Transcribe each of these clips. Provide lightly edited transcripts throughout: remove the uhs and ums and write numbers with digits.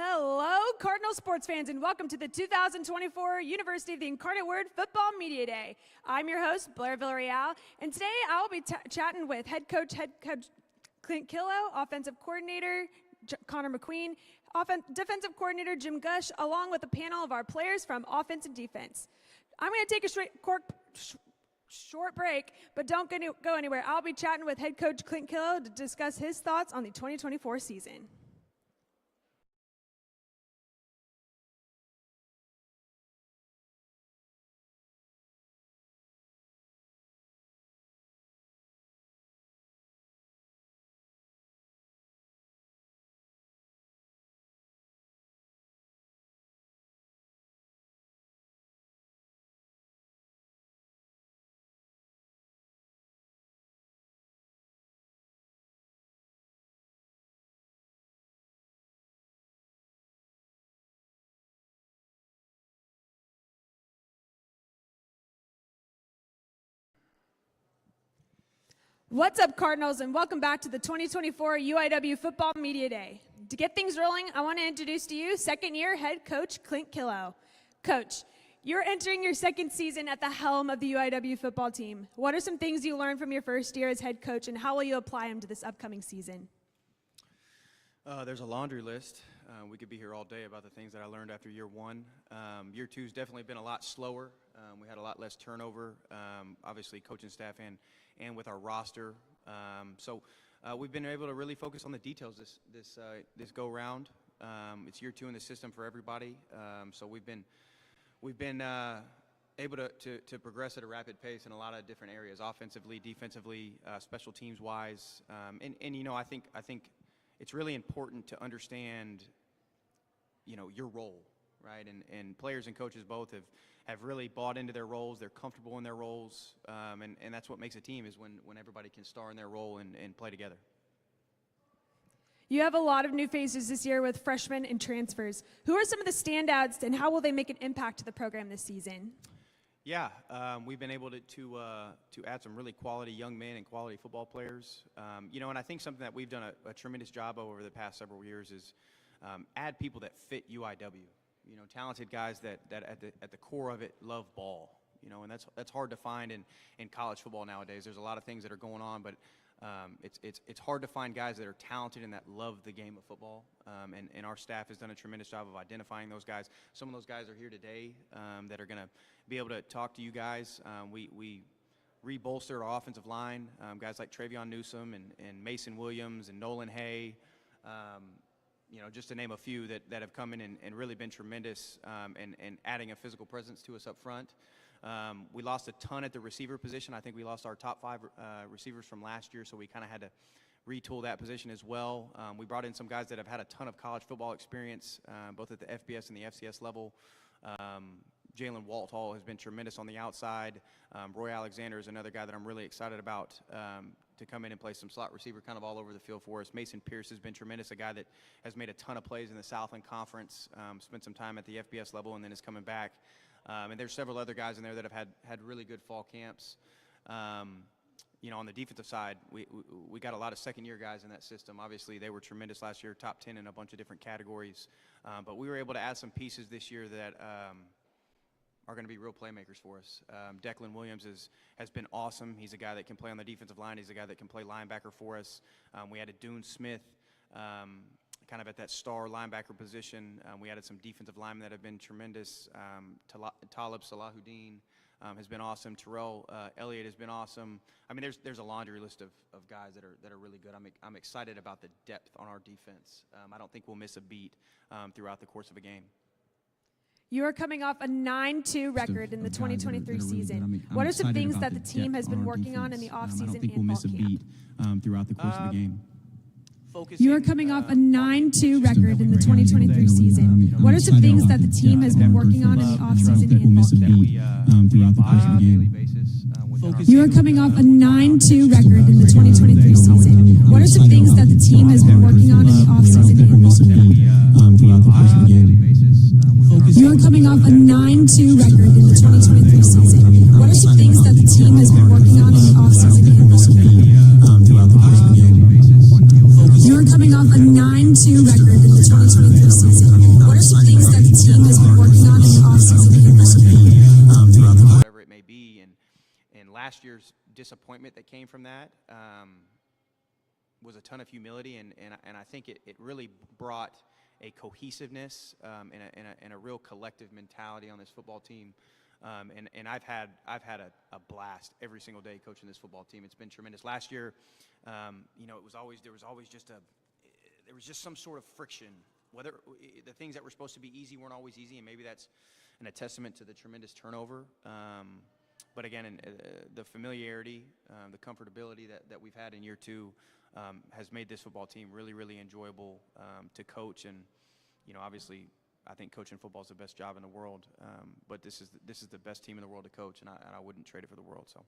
Hello, Cardinal sports fans, and welcome to the 2024 University of the Incarnate Word Football Media Day. I'm your host, Blair Villarreal, and today I'll be chatting with Head Coach Clint Killough, Offensive Coordinator Connor McQueen, Defensive Coordinator Jim Gush, along with a panel of our players from offense and defense. I'm going to take a short break, but don't go anywhere. I'll be chatting with Head Coach Clint Killough to discuss his thoughts on the 2024 season. What's up, Cardinals, and welcome back to the 2024 UIW Football Media Day. To get things rolling, I want to introduce to you second-year head coach Clint Killough. Coach, you're entering your second season at the helm of the UIW football team. What are some things you learned from your first year as head coach, and how will you apply them to this upcoming season? There's a laundry list. We could be here all day about the things that I learned after year one. Year two's definitely been a lot slower. We had a lot less turnover, obviously coaching staff and with our roster. So we've been able to really focus on the details this go round. It's year two in the system for everybody. So we've been able to progress at a rapid pace in a lot of different areas, offensively, defensively, special teams wise. And you know, I think it's really important to understand, you know, your role, right? And players and coaches both have really bought into their roles. They're comfortable in their roles, and that's what makes a team, is when everybody can star in their role and play together. You have a lot of new faces this year with freshmen and transfers. Who are some of the standouts, and how will they make an impact to the program this season? Yeah, we've been able to add some really quality young men and quality football players. You know, and I think something that we've done a tremendous job of over the past several years is add people that fit UIW. You know, talented guys that at the core of it love ball. You know, and that's hard to find in college football nowadays. There's a lot of things that are going on, but it's hard to find guys that are talented and that love the game of football. And our staff has done a tremendous job of identifying those guys. Some of those guys are here today that are going to be able to talk to you guys. We re-bolstered our offensive line. Guys like Travion Newsom and Mason Williams and Nolan Hay. You know, just to name a few that have come in and really been tremendous and adding a physical presence to us up front. We lost a ton at the receiver position. I think we lost our top 5 receivers from last year, so we kind of had to retool that position as well. We brought in some guys that have had a ton of college football experience, both at the FBS and the FCS level. Jalen Walthall has been tremendous on the outside. Roy Alexander is another guy that I'm really excited about to come in and play some slot receiver kind of all over the field for us. Mason Pierce has been tremendous, a guy that has made a ton of plays in the Southland Conference, spent some time at the FBS level and then is coming back. And there's several other guys in there that have had really good fall camps. You know, on the defensive side, we got a lot of second-year guys in that system. Obviously, they were tremendous last year, top 10 in a bunch of different categories. But we were able to add some pieces this year that are going to be real playmakers for us. Declan Williams has been awesome. He's a guy that can play on the defensive line. He's a guy that can play linebacker for us. We added Dune Smith kind of at that star linebacker position. We added some defensive linemen that have been tremendous. Talib Salahuddin has been awesome. Terrell Elliott has been awesome. I mean, there's a laundry list of guys that are really good. I'm excited about the depth on our defense. I don't think we'll miss a beat throughout the course of a game. You are coming off a 9-2 record in the 2023 season. What are some things that the team has been working on in the offseason and fall camp? Throughout the course of the game. You are coming off a 9-2 record in the 2023 season. What are some things that the team has been working on in the offseason and fall camp? Throughout the course of the game. You are coming off a 9-2 record in the 2023 season. What are some things that the team has been working on in the offseason and fall camp? Throughout the course of the game. You are coming off a 9-2 record in the 2023 season. What are some things that the team has been working on in the offseason and fall camp? Throughout the course of the game. You are coming off a 9-2 record in the 2023 season. last year's disappointment that came from that was a ton of humility, and I think it really brought a cohesiveness and a real collective mentality on this football team. And I've had a blast every single day coaching this football team. It's been tremendous. Last year, there was just some sort of friction. Whether the things that were supposed to be easy weren't always easy, and maybe that's a testament to the tremendous turnover. But again, the familiarity, the comfortability that we've had in year two has made this football team really, really enjoyable to coach. And obviously, I think coaching football is the best job in the world. But this is the best team in the world to coach, and I wouldn't trade it for the world. So.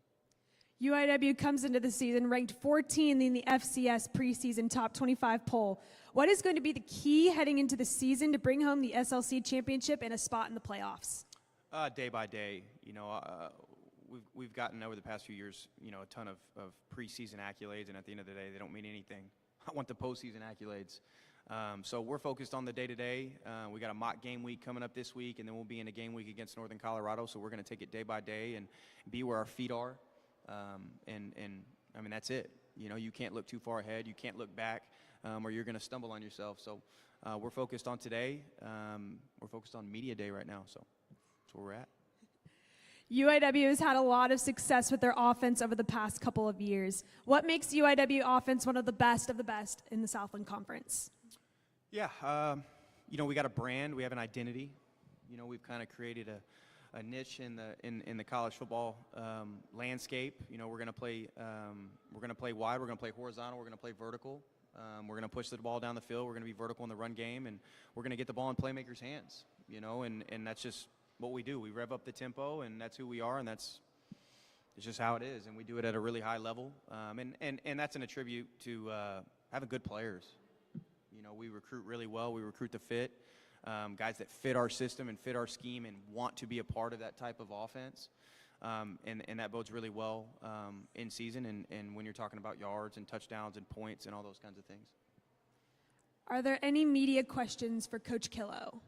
UIW comes into the season ranked 14th in the FCS preseason top 25 poll. What is going to be the key heading into the season to bring home the SLC championship and a spot in the playoffs? Day by day, we've gotten over the past few years, a ton of preseason accolades, and at the end of the day, they don't mean anything. I want the postseason accolades. So we're focused on the day-to-day. We got a mock game week coming up this week, and then we'll be in a game week against Northern Colorado. So we're going to take it day by day and be where our feet are. And I mean, that's it. You can't look too far ahead. You can't look back, or you're going to stumble on yourself. So we're focused on today. We're focused on media day right now. So that's where we're at. UIW has had a lot of success with their offense over the past couple of years. What makes UIW offense one of the best in the Southland Conference? Yeah, we got a brand. We have an identity. We've kind of created a niche in the college football landscape. We're going to play wide. We're going to play horizontal. We're going to play vertical. We're going to push the ball down the field. We're going to be vertical in the run game, and we're going to get the ball in playmakers' hands. And that's just what we do. We rev up the tempo, and that's who we are, and it's just how it is. And we do it at a really high level, and that's an attribute to having good players. We recruit really well. We recruit the fit. Guys that fit our system and fit our scheme and want to be a part of that type of offense. And that bodes really well in season and when you're talking about yards and touchdowns and points and all those kinds of things. Are there any media questions for Coach Killough?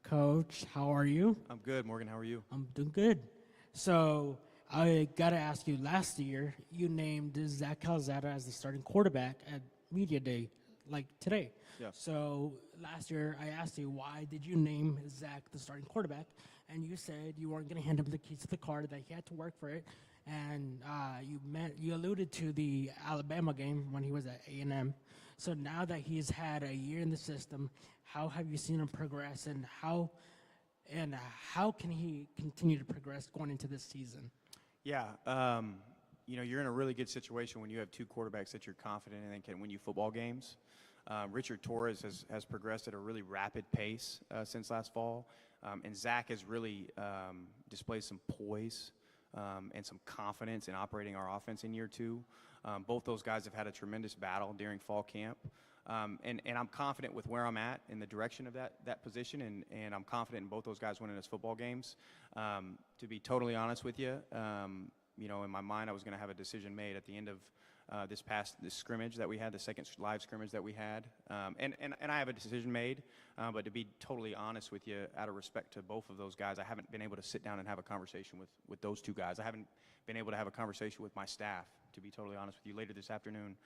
Coach, how are you? I'm good, Morgan. How are you? I'm doing good. So I got to ask you, last year you named Zach Calzada as the starting quarterback at Media Day, like today. Yeah. So last year I asked you, why did you name Zach the starting quarterback? And you said you weren't going to hand him the keys to the car, that he had to work for it. And you alluded to the Alabama game when he was at A&M. So now that he's had a year in the system, how have you seen him progress, and how can he continue to progress going into this season? Yeah, you're in a really good situation when you have two quarterbacks that you're confident in and can win you football games. Richard Torres has progressed at a really rapid pace since last fall, and Zach has really displayed some poise and some confidence in operating our offense in year two. Both those guys have had a tremendous battle during fall camp. And I'm confident with where I'm at in the direction of that position, and I'm confident in both those guys winning us football games. To be totally honest with you, in my mind, I was going to have a decision made at the end of this scrimmage that we had, the second live scrimmage that we had. And I have a decision made, but to be totally honest with you, out of respect to both of those guys, I haven't been able to sit down and have a conversation with those two guys. I haven't been able to have a conversation with my staff, to be totally honest with you. Later this afternoon,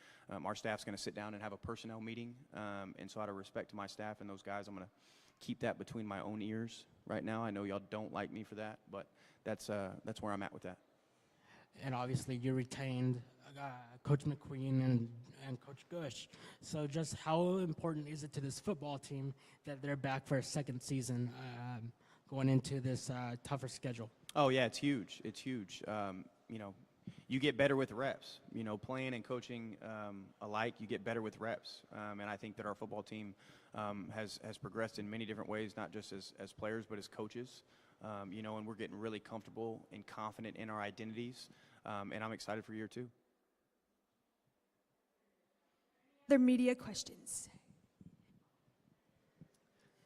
our staff's going to sit down and have a personnel meeting. And so out of respect to my staff and those guys, I'm going to keep that between my own ears right now. I know y'all don't like me for that, but that's where I'm at with that. And obviously you retained Coach McQueen and Coach Gush. So just how important is it to this football team that they're back for a second season going into this tougher schedule? Oh, yeah, it's huge. It's huge. You get better with reps. Playing and coaching alike, you get better with reps. And I think that our football team has progressed in many different ways, not just as players, but as coaches. And we're getting really comfortable and confident in our identities. And I'm excited for year two. Other media questions?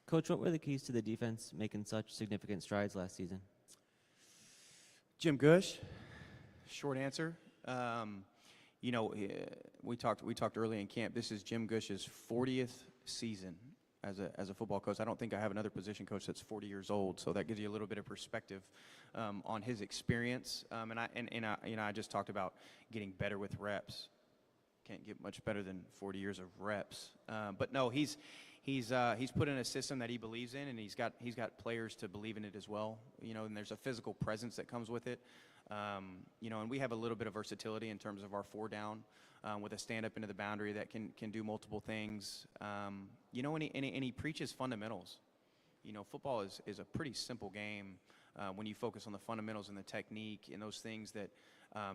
Coach, what were the keys to the defense making such significant strides last season? Jim Gush, short answer. We talked early in camp. This is Jim Gush's 40th season as a football coach. I don't think I have another position coach that's 40 years old, so that gives you a little bit of perspective on his experience. I just talked about getting better with reps. Can't get much better than 40 years of reps. But no, he's put in a system that he believes in, and he's got players to believe in it as well. And there's a physical presence that comes with it. And we have a little bit of versatility in terms of our 4-down with a stand up into the boundary that can do multiple things. And he preaches fundamentals. Football is a pretty simple game when you focus on the fundamentals and the technique and those things that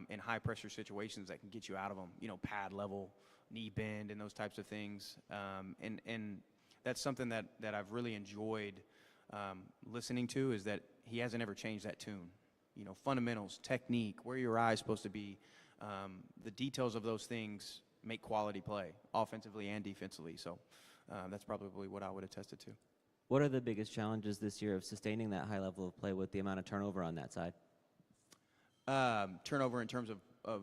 in high pressure situations that can get you out of them. Pad level, knee bend, and those types of things. And that's something that I've really enjoyed listening to, is that he hasn't ever changed that tune. Fundamentals, technique, where your eye is supposed to be, the details of those things make quality play, offensively and defensively. So that's probably what I would attest it to. What are the biggest challenges this year of sustaining that high level of play with the amount of turnover on that side? Turnover in terms of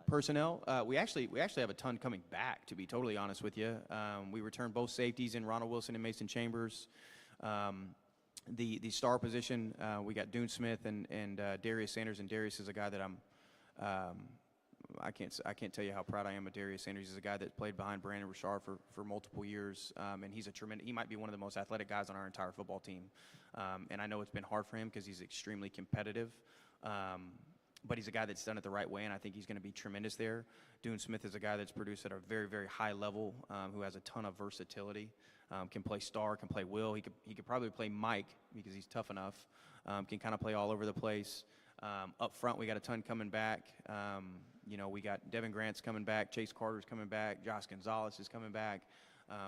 personnel. We actually have a ton coming back, to be totally honest with you. We returned both safeties in Ronald Wilson and Mason Chambers. The star position, we got Dune Smith and Darius Sanders, and Darius is a guy that I can't tell you how proud I am of Darius Sanders. He's a guy that played behind Brandon Richard for multiple years, and he's he might be one of the most athletic guys on our entire football team. And I know it's been hard for him because he's extremely competitive. But he's a guy that's done it the right way, and I think he's going to be tremendous there. Dune Smith is a guy that's produced at a very, very high level, who has a ton of versatility, can play star, can play will. He could probably play Mike because he's tough enough, can kind of play all over the place. Up front, we got a ton coming back. We got Devin Grant's coming back, Chase Carter's coming back, Josh Gonzalez is coming back.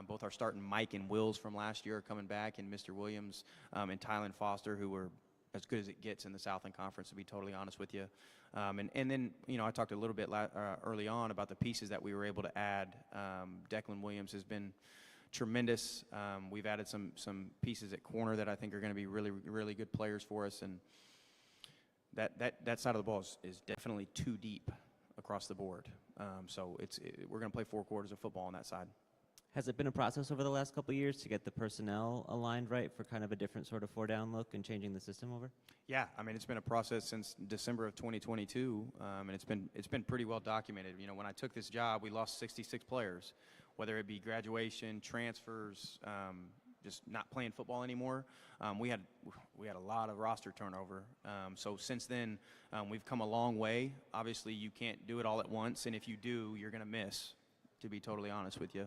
Both our starting Mike and Wills from last year are coming back, and Mr. Williams and Tylen Foster, who were as good as it gets in the Southland Conference, to be totally honest with you. And then, I talked a little bit early on about the pieces that we were able to add. Declan Williams has been tremendous. We've added some pieces at corner that I think are going to be really, really good players for us. And that side of the ball is definitely too deep across the board. So we're going to play 4 quarters of football on that side. Has it been a process over the last couple of years to get the personnel aligned right for kind of a different sort of 4-down look and changing the system over? Yeah, it's been a process since December of 2022, and it's been pretty well documented. When I took this job, we lost 66 players, whether it be graduation, transfers, just not playing football anymore. We had a lot of roster turnover. So since then, we've come a long way. Obviously, you can't do it all at once, and if you do, you're going to miss, to be totally honest with you.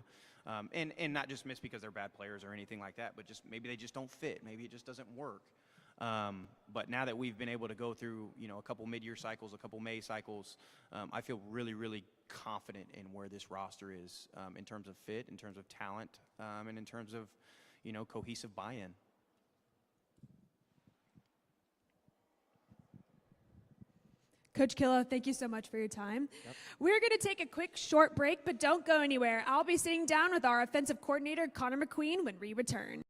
And not just miss because they're bad players or anything like that, but just maybe they just don't fit. Maybe it just doesn't work. But now that we've been able to go through, a couple mid-year cycles, a couple May cycles, I feel really, really confident in where this roster is in terms of fit, in terms of talent, and in terms of, cohesive buy-in. Coach Killough, thank you so much for your time. Yep. We're going to take a quick short break, but don't go anywhere. I'll be sitting down with our offensive coordinator, Connor McQueen, when we return.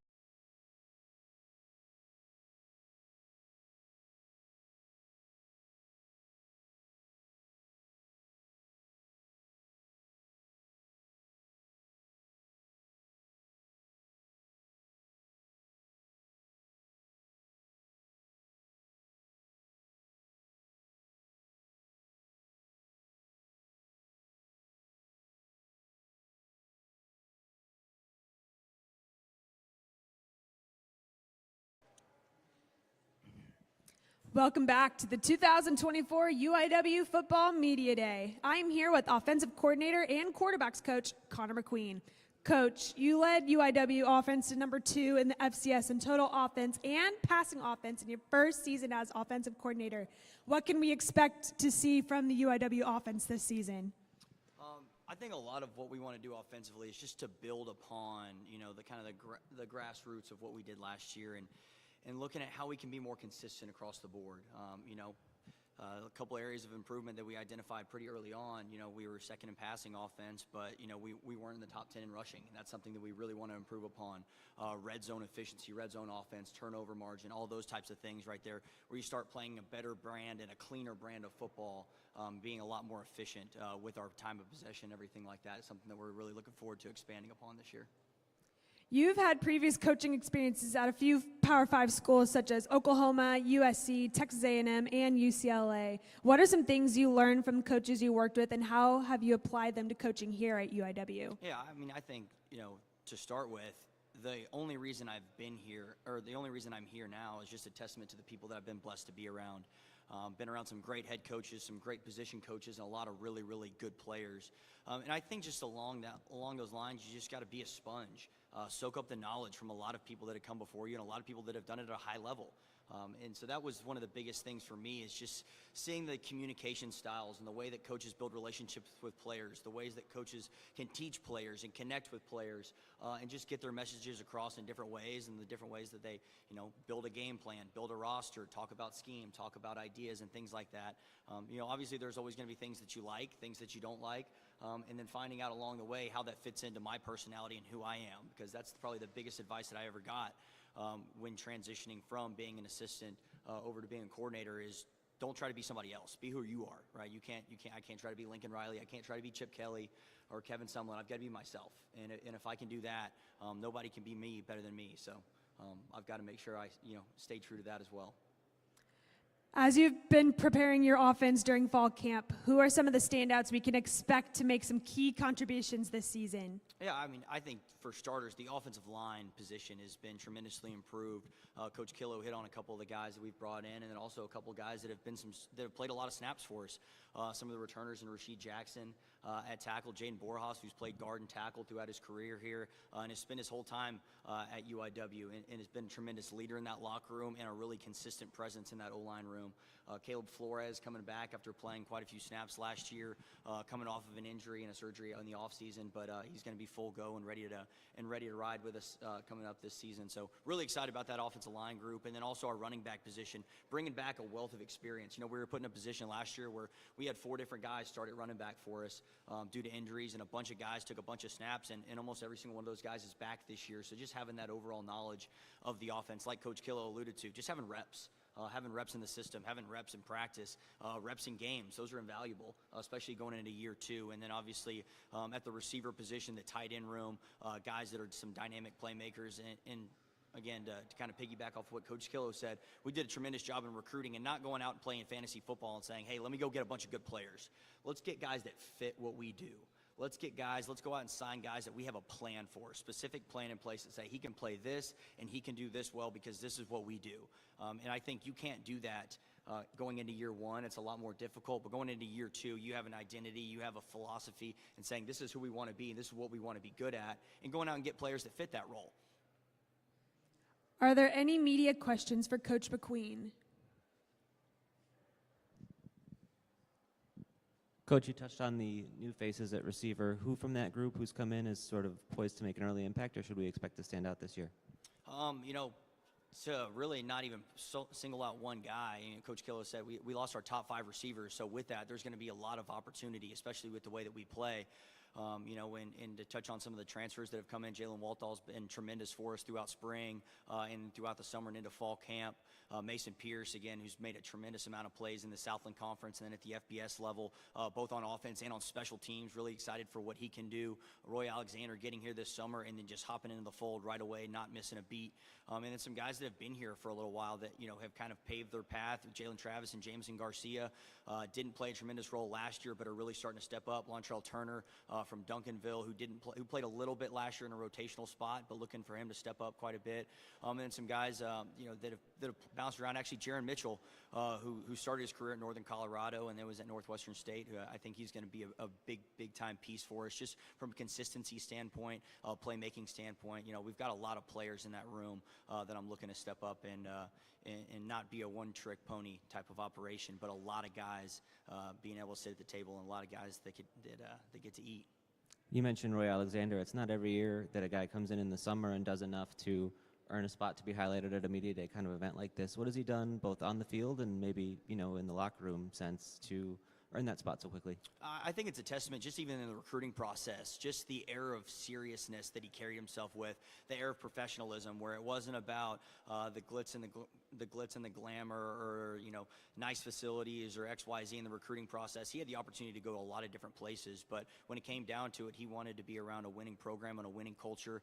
Welcome back to the 2024 UIW Football Media Day. I'm here with offensive coordinator and quarterbacks coach, Connor McQueen. Coach, you led UIW offense to number 2 in the FCS in total offense and passing offense in your first season as offensive coordinator. What can we expect to see from the UIW offense this season? I think a lot of what we want to do offensively is just to build upon, the kind of the grassroots of what we did last year and looking at how we can be more consistent across the board. A couple areas of improvement that we identified pretty early on. We were second in passing offense, but we weren't in the top 10 in rushing, and that's something that we really want to improve upon. Red zone efficiency, red zone offense, turnover margin, all those types of things right there, where you start playing a better brand and a cleaner brand of football, being a lot more efficient with our time of possession, everything like that is something that we're really looking forward to expanding upon this year. You've had previous coaching experiences at a few Power 5 schools such as Oklahoma, USC, Texas A&M, and UCLA. What are some things you learned from coaches you worked with, and how have you applied them to coaching here at UIW? Yeah, I mean, I think, to start with, the only reason I've been here, or the only reason I'm here now, is just a testament to the people that I've been blessed to be around. Been around some great head coaches, some great position coaches, and a lot of really, really good players. And I think just along those lines, you just got to be a sponge. Soak up the knowledge from a lot of people that have come before you and a lot of people that have done it at a high level. And so that was one of the biggest things for me, is just seeing the communication styles and the way that coaches build relationships with players, the ways that coaches can teach players and connect with players, and just get their messages across in different ways, and the different ways that they, build a game plan, build a roster, talk about scheme, talk about ideas and things like that. Obviously there's always going to be things that you like, things that you don't like, and then finding out along the way how that fits into my personality and who I am, because that's probably the biggest advice that I ever got. When transitioning from being an assistant over to being a coordinator, is don't try to be somebody else. Be who you are, right? I can't try to be Lincoln Riley. I can't try to be Chip Kelly or Kevin Sumlin. I've got to be myself. And if I can do that, nobody can be me better than me. So I've got to make sure I, stay true to that as well. As you've been preparing your offense during fall camp, who are some of the standouts we can expect to make some key contributions this season? Yeah, I mean, I think for starters, the offensive line position has been tremendously improved. Coach Killough hit on a couple of the guys that we've brought in, and then also a couple of guys that have played a lot of snaps for us. Some of the returners, and Rasheed Jackson at tackle, Jaden Borjas, who's played guard and tackle throughout his career here, and has spent his whole time at UIW, and has been a tremendous leader in that locker room and a really consistent presence in that O-line room. Caleb Flores coming back after playing quite a few snaps last year, coming off of an injury and a surgery in the offseason, but he's going to be full go and ready to ride with us coming up this season. So really excited about that offensive line group, and then also our running back position, bringing back a wealth of experience. We were put in a position last year where we had 4 different guys started running back for us due to injuries, and a bunch of guys took a bunch of snaps, and almost every single one of those guys is back this year. So just having that overall knowledge of the offense, like Coach Killough alluded to, just having reps. Having reps in the system, having reps in practice, reps in games, those are invaluable, especially going into year 2. And then obviously at the receiver position, the tight end room, guys that are some dynamic playmakers. And again, to kind of piggyback off what Coach Killough said, we did a tremendous job in recruiting and not going out and playing fantasy football and saying, hey, let me go get a bunch of good players. Let's get guys that fit what we do. Let's go out and sign guys that we have a plan for, a specific plan in place that say he can play this and he can do this well because this is what we do. And I think you can't do that going into year 1. It's a lot more difficult, but going into year 2, you have an identity, you have a philosophy, and saying this is who we want to be and this is what we want to be good at, and going out and get players that fit that role. Are there any media questions for Coach McQueen? Coach, you touched on the new faces at receiver. Who from that group who's come in is sort of poised to make an early impact, or should we expect to stand out this year? To really not even single out one guy, Coach Killough said we lost our top 5 receivers, so with that, there's going to be a lot of opportunity, especially with the way that we play. And to touch on some of the transfers that have come in, Jalen Waltall's been tremendous for us throughout spring and throughout the summer and into fall camp. Mason Pierce, again, who's made a tremendous amount of plays in the Southland Conference and then at the FBS level, both on offense and on special teams. Really excited for what he can do. Roy Alexander getting here this summer and then just hopping into the fold right away, not missing a beat. And then some guys that have been here for a little while that, have kind of paved their path. Jalen Travis and Jameson Garcia didn't play a tremendous role last year, but are really starting to step up. Lontrell Turner from Duncanville, who played a little bit last year in a rotational spot, but looking for him to step up quite a bit. And then some guys, that have bounced around. Actually, Jaron Mitchell, who started his career at Northern Colorado and then was at Northwestern State. Who I think he's going to be a big time piece for us, just from a consistency standpoint, playmaking standpoint. We've got a lot of players in that room that I'm looking to step up and not be a one-trick pony type of operation, but a lot of guys being able to sit at the table and a lot of guys that get to eat. You mentioned Roy Alexander. It's not every year that a guy comes in the summer and does enough to earn a spot to be highlighted at a media day kind of event like this. What has he done both on the field and maybe, in the locker room sense to earn that spot so quickly? I think it's a testament, just even in the recruiting process, just the air of seriousness that he carried himself with, the air of professionalism, where it wasn't about the glitz and the the glitz and the glamour or, nice facilities or XYZ in the recruiting process. He had the opportunity to go to a lot of different places, but when it came down to it, he wanted to be around a winning program and a winning culture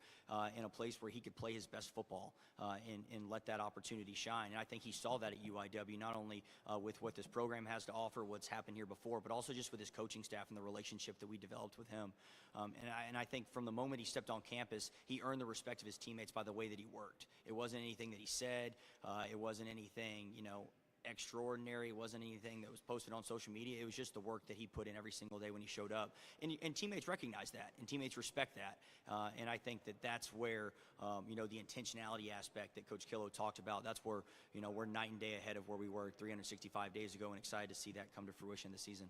in a place where he could play his best football and let that opportunity shine. And I think he saw that at UIW, not only with what this program has to offer, what's happened here before, but also just with his coaching staff and the relationship that we developed with him. And I think from the moment he stepped on campus, he earned the respect of his teammates by the way that he worked. It wasn't anything that he said. It wasn't anything, extraordinary. It wasn't anything that was posted on social media. It was just the work that he put in every single day when he showed up. And teammates recognize that, and teammates respect that. And I think that that's where, the intentionality aspect that Coach Killough talked about, that's where, we're night and day ahead of where we were 365 days ago, and excited to see that come to fruition this season.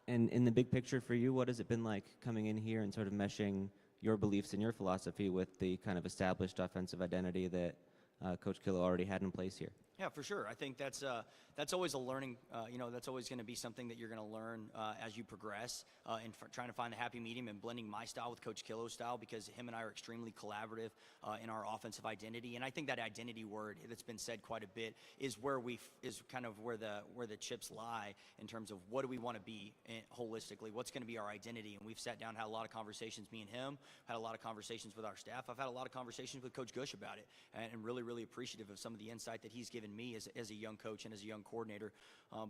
And in the big picture for you, what has it been like coming in here and sort of meshing your beliefs and your philosophy with the kind of established offensive identity that Coach Killough already had in place here? Yeah, for sure. I think that's always a learning, that's always going to be something that you're going to learn as you progress and trying to find the happy medium and blending my style with Coach Killough's style, because him and I are extremely collaborative in our offensive identity. And I think that identity word that's been said quite a bit is where is kind of where the chips lie in terms of what do we want to be holistically, what's going to be our identity. And we've sat down, had a lot of conversations, me and him, had a lot of conversations with our staff. I've had a lot of conversations with Coach Gush about it, and really, really appreciative of some of the insight that he's given me as a young coach and as a young coordinator.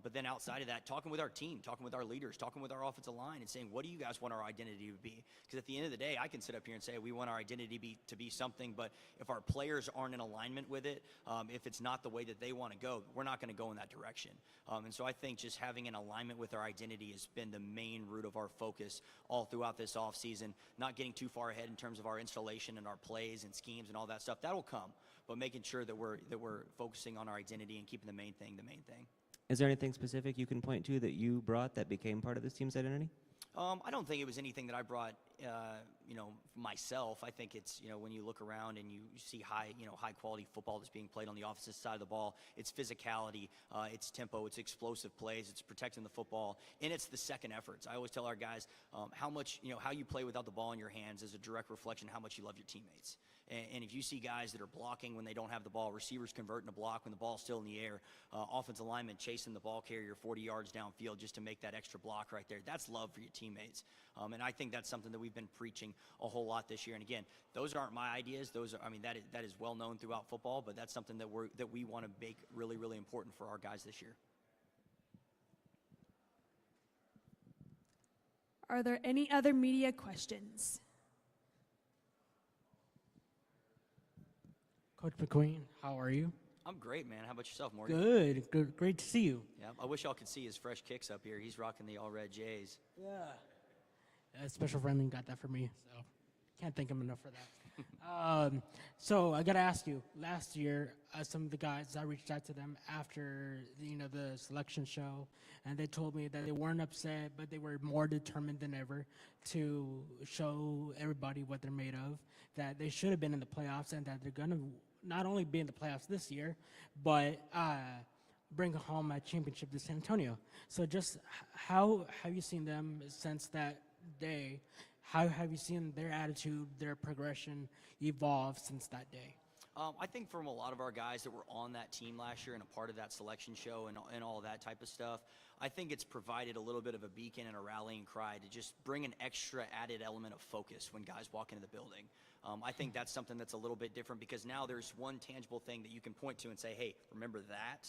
But then outside of that, talking with our team, talking with our leaders, talking with our offensive line, and saying, what do you guys want our identity to be? Because at the end of the day, I can sit up here and say we want our identity to be something, but if our players aren't in alignment with it, if it's not the way that they want to go, we're not going to go in that direction. And so I think just having an alignment with our identity has been the main root of our focus all throughout this offseason, not getting too far ahead in terms of our installation and our plays and schemes and all that stuff. That'll come, but making sure that we're focusing on our identity and keeping the main thing the main thing. Is there anything specific you can point to that you brought that became part of this team's identity? I don't think it was anything that I brought, myself. I think it's, when you look around and you see high quality football that's being played on the offensive side of the ball, it's physicality, it's tempo, it's explosive plays, it's protecting the football, and it's the second efforts. I always tell our guys how you play without the ball in your hands is a direct reflection of how much you love your teammates. And if you see guys that are blocking when they don't have the ball, receivers converting a block when the ball's still in the air, offensive linemen chasing the ball carrier 40 yards downfield just to make that extra block right there, that's love for your teammates. And I think that's something that we've been preaching a whole lot this year. And again, those aren't my ideas. That is well known throughout football, but that's something that we want to make really, really important for our guys this year. Are there any other media questions? Coach McQueen, how are you? I'm great, man. How about yourself, Morgan? Good. Great to see you. Yeah, I wish y'all could see his fresh kicks up here. He's rocking the all red J's. Yeah. A special friend got that for me, so can't thank him enough for that. So I got to ask you, last year, some of the guys, I reached out to them after, the selection show, and they told me that they weren't upset, but they were more determined than ever to show everybody what they're made of, that they should have been in the playoffs, and that they're going to not only be in the playoffs this year, but bring home a championship to San Antonio. So just how have you seen them since that day? How have you seen their attitude, their progression evolve since that day? I think from a lot of our guys that were on that team last year and a part of that selection show and all that type of stuff, I think it's provided a little bit of a beacon and a rallying cry to just bring an extra added element of focus when guys walk into the building. I think that's something that's a little bit different because now there's one tangible thing that you can point to and say, hey, remember that?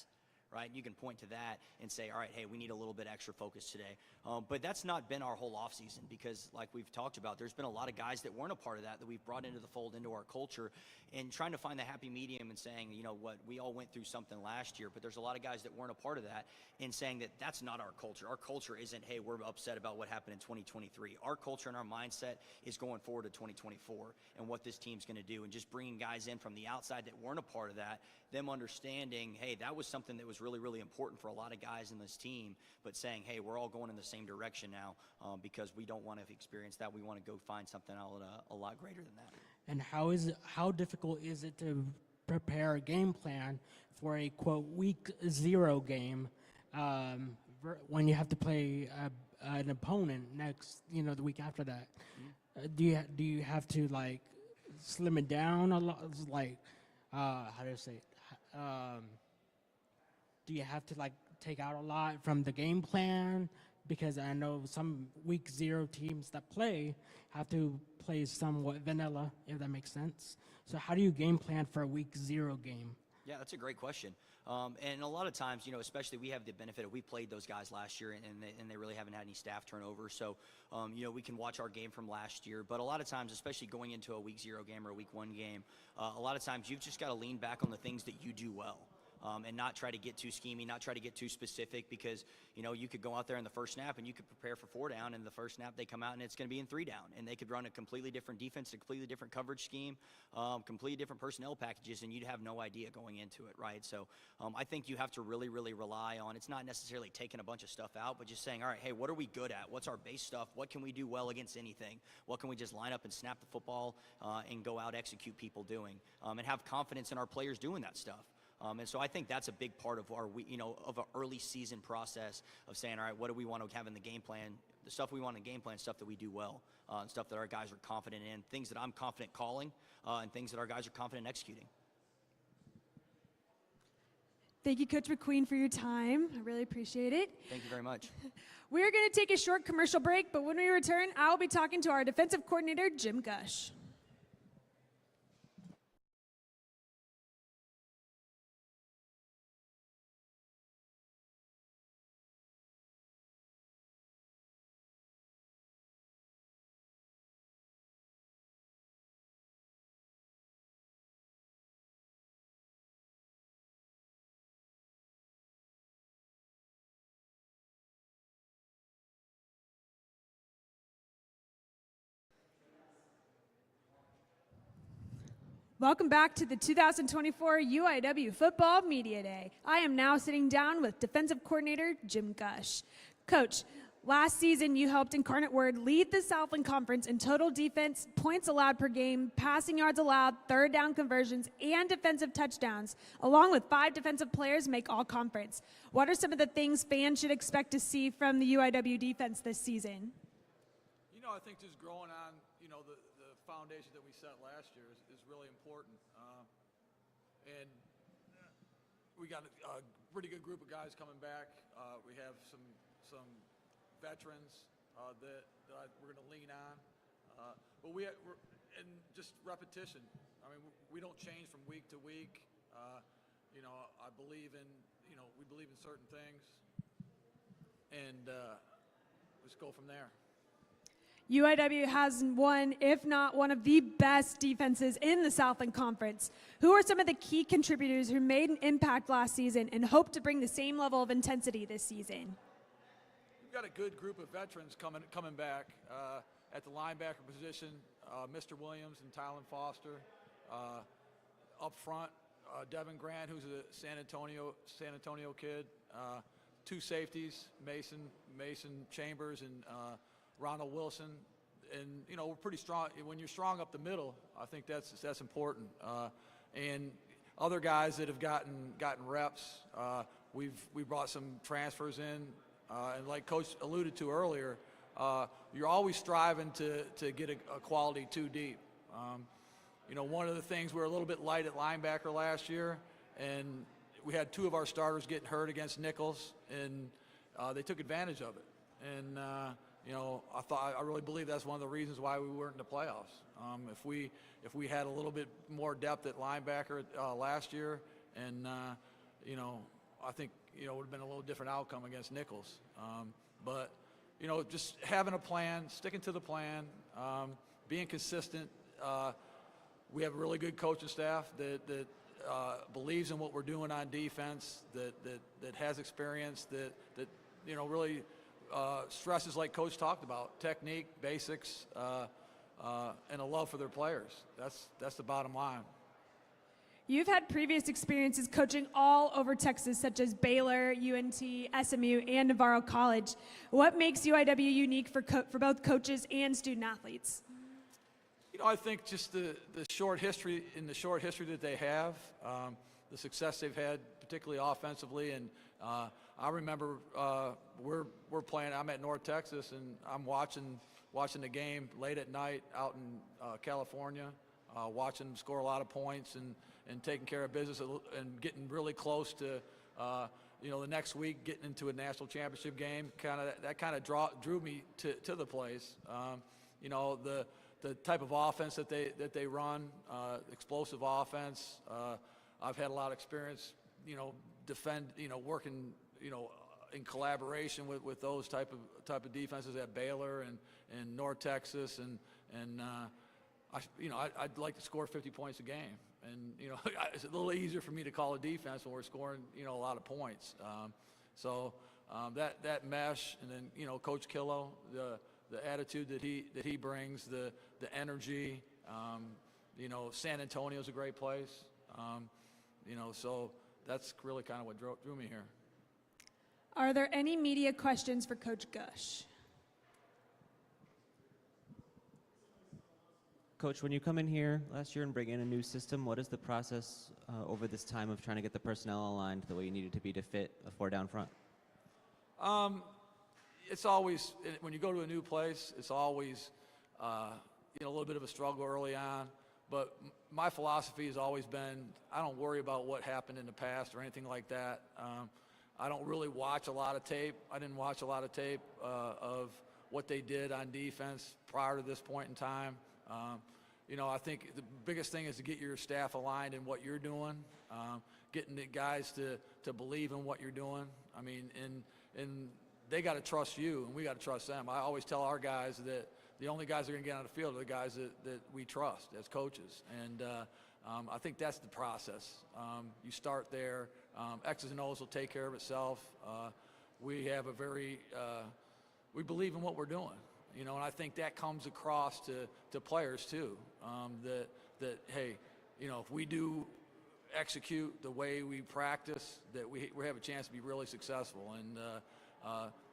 Right? And you can point to that and say, all right, hey, we need a little bit extra focus today. But that's not been our whole offseason because, like we've talked about, there's been a lot of guys that weren't a part of that we've brought into the fold, into our culture, and trying to find the happy medium and saying, what, we all went through something last year, but there's a lot of guys that weren't a part of that and saying that that's not our culture. Our culture isn't, hey, we're upset about what happened in 2023. Our culture and our mindset is going forward to 2024 and what this team's going to do, and just bringing guys in from the outside that weren't a part of that, them understanding, hey, that was something that was really, really important for a lot of guys in this team, but saying, hey, we're all going in the same direction now because we don't want to experience that. We want to go find something a lot greater than that. And how difficult is it to prepare a game plan for a, quote, week 0 game when you have to play an opponent next, the week after that? Do you have to, slim it down a lot? How do I say it? do you have to like take out a lot from the game plan? Because I know some week 0 teams that play have to play somewhat vanilla, if that makes sense. So how do you game plan for a week 0 game? Yeah, that's a great question. And a lot of times, especially we have the benefit of we played those guys last year, and they really haven't had any staff turnover. So, we can watch our game from last year. But a lot of times, especially going into a week 0 game or a week 1 game, a lot of times you've just got to lean back on the things that you do well. And not try to get too scheming, not try to get too specific, because you could go out there in the first snap and you could prepare for 4 down, and the first snap they come out and it's going to be in 3 down, and they could run a completely different defense, a completely different coverage scheme, completely different personnel packages, and you'd have no idea going into it, right? So I think you have to really, really rely on, it's not necessarily taking a bunch of stuff out, but just saying, all right, hey, what are we good at? What's our base stuff? What can we do well against anything? What can we just line up and snap the football and go out, execute people doing, and have confidence in our players doing that stuff. And so I think that's a big part of our early season process of saying, all right, what do we want to have in the game plan? The stuff we want in the game plan, stuff that we do well, and stuff that our guys are confident in, things that I'm confident calling, and things that our guys are confident executing. Thank you, Coach McQueen, for your time. I really appreciate it. Thank you very much. We're going to take a short commercial break, but when we return, I'll be talking to our defensive coordinator, Jim Gush. Welcome back to the 2024 UIW Football Media Day. I am now sitting down with defensive coordinator Jim Gush. Coach, last season you helped Incarnate Word lead the Southland Conference in total defense, points allowed per game, passing yards allowed, third down conversions, and defensive touchdowns, along with 5 defensive players make all conference. What are some of the things fans should expect to see from the UIW defense this season? I think just growing on, the foundation that we set last year is really important. And we got a pretty good group of guys coming back. We have some veterans that we're going to lean on. But we're and just repetition. I mean, we don't change from week to week. I believe in, we believe in certain things. And let's go from there. UIW has one, if not one of the best defenses in the Southland Conference. Who are some of the key contributors who made an impact last season and hope to bring the same level of intensity this season? We've got a good group of veterans coming back at the linebacker position. Mr. Williams and Tylen Foster. Up front, Devin Grant, who's a San Antonio kid. 2 safeties, Mason Chambers and Ronald Wilson, and we're pretty strong. When you're strong up the middle, I think that's important. And other guys that have gotten reps, we brought some transfers in, and like Coach alluded to earlier, you're always striving to get a quality 2 deep. One of the things, we were a little bit light at linebacker last year, and we had 2 of our starters getting hurt against Nichols, and they took advantage of it. And I really believe that's one of the reasons why we weren't in the playoffs. If we had a little bit more depth at linebacker last year, and I think it would have been a little different outcome against Nichols. But just having a plan, sticking to the plan, being consistent. We have a really good coaching staff that believes in what we're doing on defense, that has experience, that really. Stresses, like Coach talked about, technique, basics, and a love for their players. That's the bottom line. You've had previous experiences coaching all over Texas, such as Baylor, UNT, SMU, and Navarro College. What makes UIW unique for both coaches and student athletes? I think just the short history that they have, the success they've had, particularly offensively, and I remember we're playing. I'm at North Texas, and I'm watching the game late at night out in California, watching them score a lot of points and taking care of business and getting really close to the next week getting into a national championship game, that kind of drew me to the place. The type of offense that they run, explosive offense. I've had a lot of experience, working, in collaboration with those type of defenses at Baylor and North Texas, and I'd like to score 50 points a game. And, it's a little easier for me to call a defense when we're scoring, a lot of points. That mesh, and then, Coach Killough, the attitude that he brings, the energy, San Antonio's a great place. So that's really kind of what drew me here. Are there any media questions for Coach Gush? Coach, when you come in here last year and bring in a new system, what is the process over this time of trying to get the personnel aligned the way you need it to be to fit a 4-down front? It's always, when you go to a new place, it's always a little bit of a struggle early on. But my philosophy has always been, I don't worry about what happened in the past or anything like that. I don't really watch a lot of tape. I didn't watch a lot of tape of what they did on defense prior to this point in time. I think the biggest thing is to get your staff aligned in what you're doing, getting the guys to believe in what you're doing. I mean, and they got to trust you, and we got to trust them. I always tell our guys that the only guys that are going to get on the field are the guys that we trust as coaches. And I think that's the process. You start there. X's and O's will take care of itself. We have we believe in what we're doing. And I think that comes across to players too, that hey, if we do execute the way we practice, that we have a chance to be really successful. And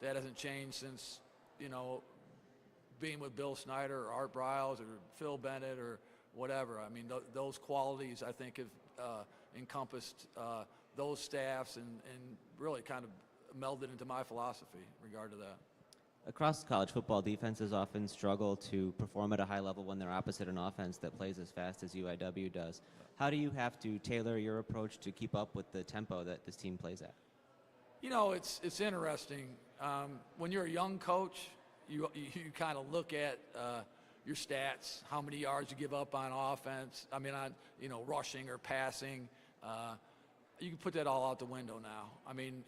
that hasn't changed since, being with Bill Snyder or Art Briles or Phil Bennett or whatever. I mean, those qualities, I think, have encompassed those staffs and really kind of melded into my philosophy in regard to that. Across college football, defenses often struggle to perform at a high level when they're opposite an offense that plays as fast as UIW does. How do you have to tailor your approach to keep up with the tempo that this team plays at? It's interesting. When you're a young coach, you kind of look at your stats, how many yards you give up on offense. I mean, on rushing or passing. You can put that all out the window now. I mean,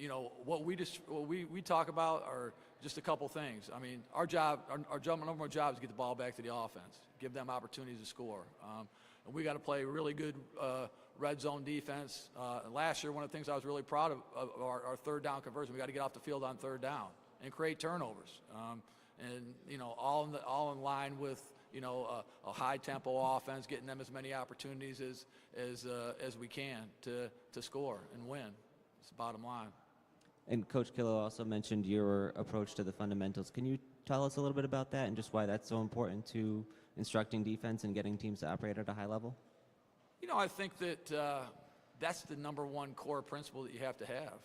what we talk about are just a couple things. I mean, our number one job is to get the ball back to the offense, give them opportunities to score. And we got to play really good red zone defense. Last year, one of the things I was really proud of our third down conversion. We got to get off the field on third down and create turnovers. And all in line with a high tempo offense, getting them as many opportunities as we can to score and win. It's the bottom line. And Coach Killough also mentioned your approach to the fundamentals. Can you tell us a little bit about that and just why that's so important to instructing defense and getting teams to operate at a high level? I think that that's the number one core principle that you have to have.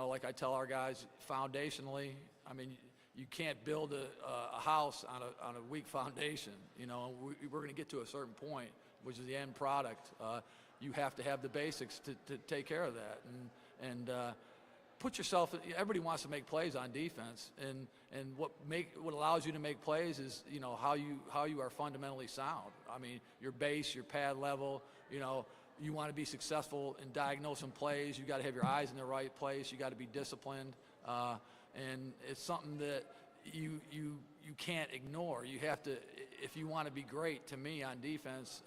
Like I tell our guys, foundationally, I mean, you can't build a house on a weak foundation. We're going to get to a certain point, which is the end product. You have to have the basics to take care of that, and put yourself. Everybody wants to make plays on defense, and what allows you to make plays is how you are fundamentally sound. I mean, your base, your pad level. You want to be successful in diagnosing plays. You got to have your eyes in the right place. You got to be disciplined. And it's something that you can't ignore. You have to, if you want to be great, to me, on defense,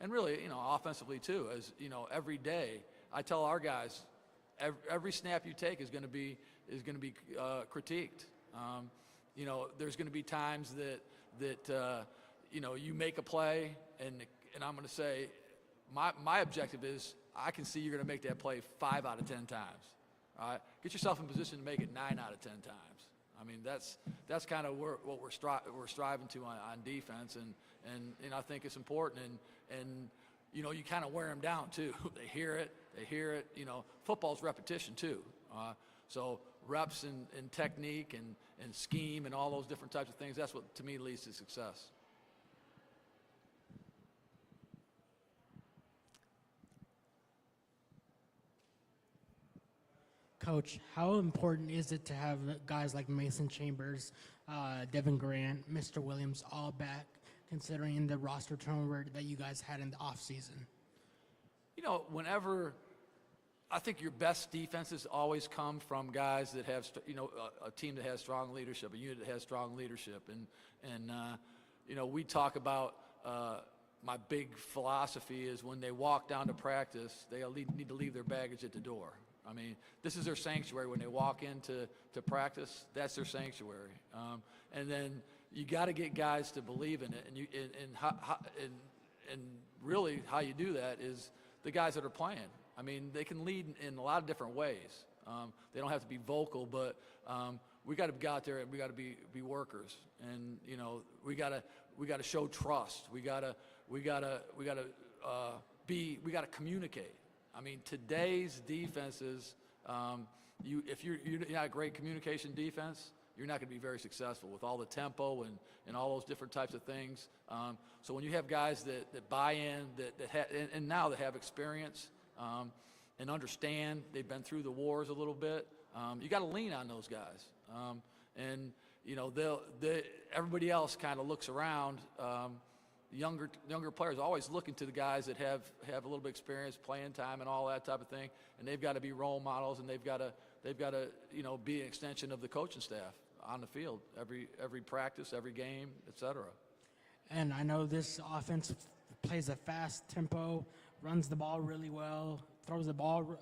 and really, offensively too. As every day, I tell our guys, every snap you take is going to be critiqued. There's going to be times that you make a play, and I'm going to say, my objective is I can see you're going to make that play 5 out of 10 times. All right, get yourself in position to make it 9 out of 10 times. I mean, that's kind of what we're striving to on defense, and I think it's important. And you kind of wear them down too. They hear it. Football's repetition too. So reps and technique and scheme and all those different types of things. That's what to me leads to success. Coach, how important is it to have guys like Mason Chambers, Devin Grant, Mr. Williams all back, considering the roster turnover that you guys had in the offseason? You know, whenever I think your best defenses always come from guys that have, a team that has strong leadership, a unit that has strong leadership. And we talk about my big philosophy is when they walk down to practice, they need to leave their baggage at the door. I mean, this is their sanctuary. When they walk into practice, that's their sanctuary. And then you got to get guys to believe in it. And really how you do that is the guys that are playing. I mean, they can lead in a lot of different ways. They don't have to be vocal, but we got to go out there and we got to be workers. And we got to show trust. We got to communicate. I mean, today's defenses, if you're not a great communication defense, you're not going to be very successful with all the tempo and all those different types of things. So when you have guys that buy in, and now that have experience and understand, they've been through the wars a little bit, you got to lean on those guys. Everybody else kind of looks around. Younger players always looking to the guys that have a little bit of experience, playing time, and all that type of thing. And they've got to be role models, and they've got to be an extension of the coaching staff on the field every practice, every game, etc. And I know this offense plays a fast tempo, runs the ball really well, throws the ball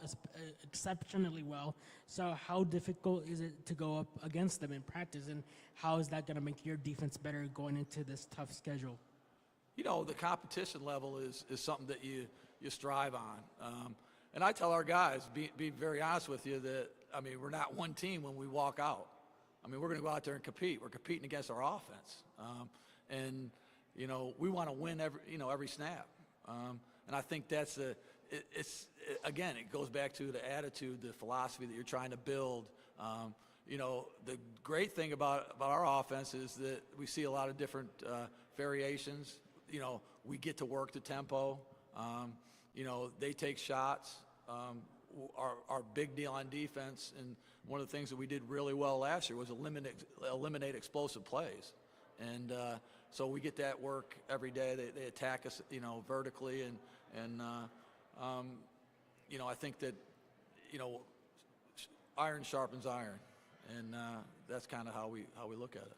exceptionally well. So how difficult is it to go up against them in practice, and how is that going to make your defense better going into this tough schedule? The competition level is something that you strive on. And I tell our guys, be very honest with you, that, I mean, we're not one team when we walk out. I mean, we're going to go out there and compete. We're competing against our offense. We want to win every snap. And I think that's again, it goes back to the attitude, the philosophy that you're trying to build. The great thing about our offense is that we see a lot of different variations. We get to work the tempo. They take shots. Our big deal on defense, and one of the things that we did really well last year was eliminate explosive plays. And so we get that work every day. They attack us, vertically, and I think that, iron sharpens iron, and that's kind of how we look at it.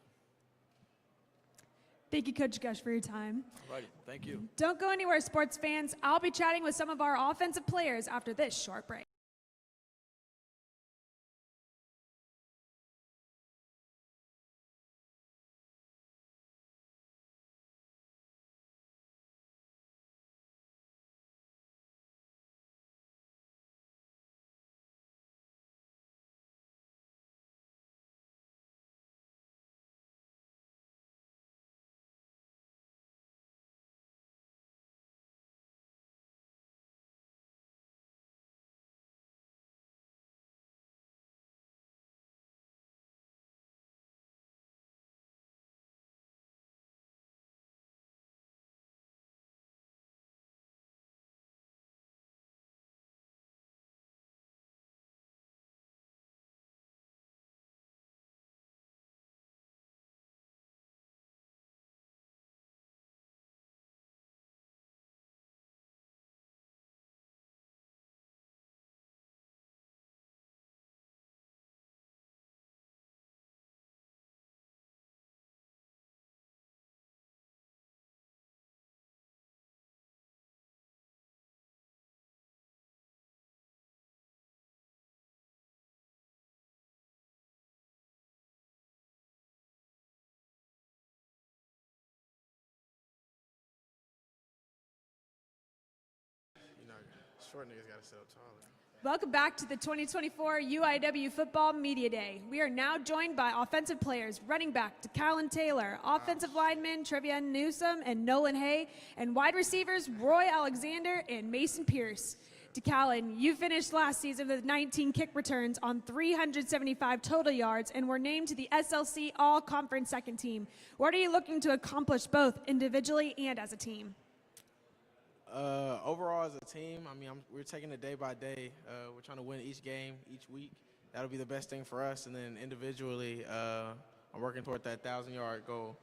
Thank you, Coach Gush, for your time. All righty, thank you. Don't go anywhere, sports fans. I'll be chatting with some of our offensive players after this short break. Short niggas gotta sit up taller. Welcome back to the 2024 UIW Football Media Day. We are now joined by offensive players, running back DeCallan Taylor, offensive linemen Trevian Newsom and Nolan Hay, and wide receivers Roy Alexander and Mason Pierce. DeCallan, you finished last season with 19 kick returns on 375 total yards and were named to the SLC All-Conference second team. What are you looking to accomplish both individually and as a team? Overall, as a team, I mean, we're taking it day by day. We're trying to win each game, each week. that'll be the best thing for us. And then individually, I'm working toward that 1,000-yard goal.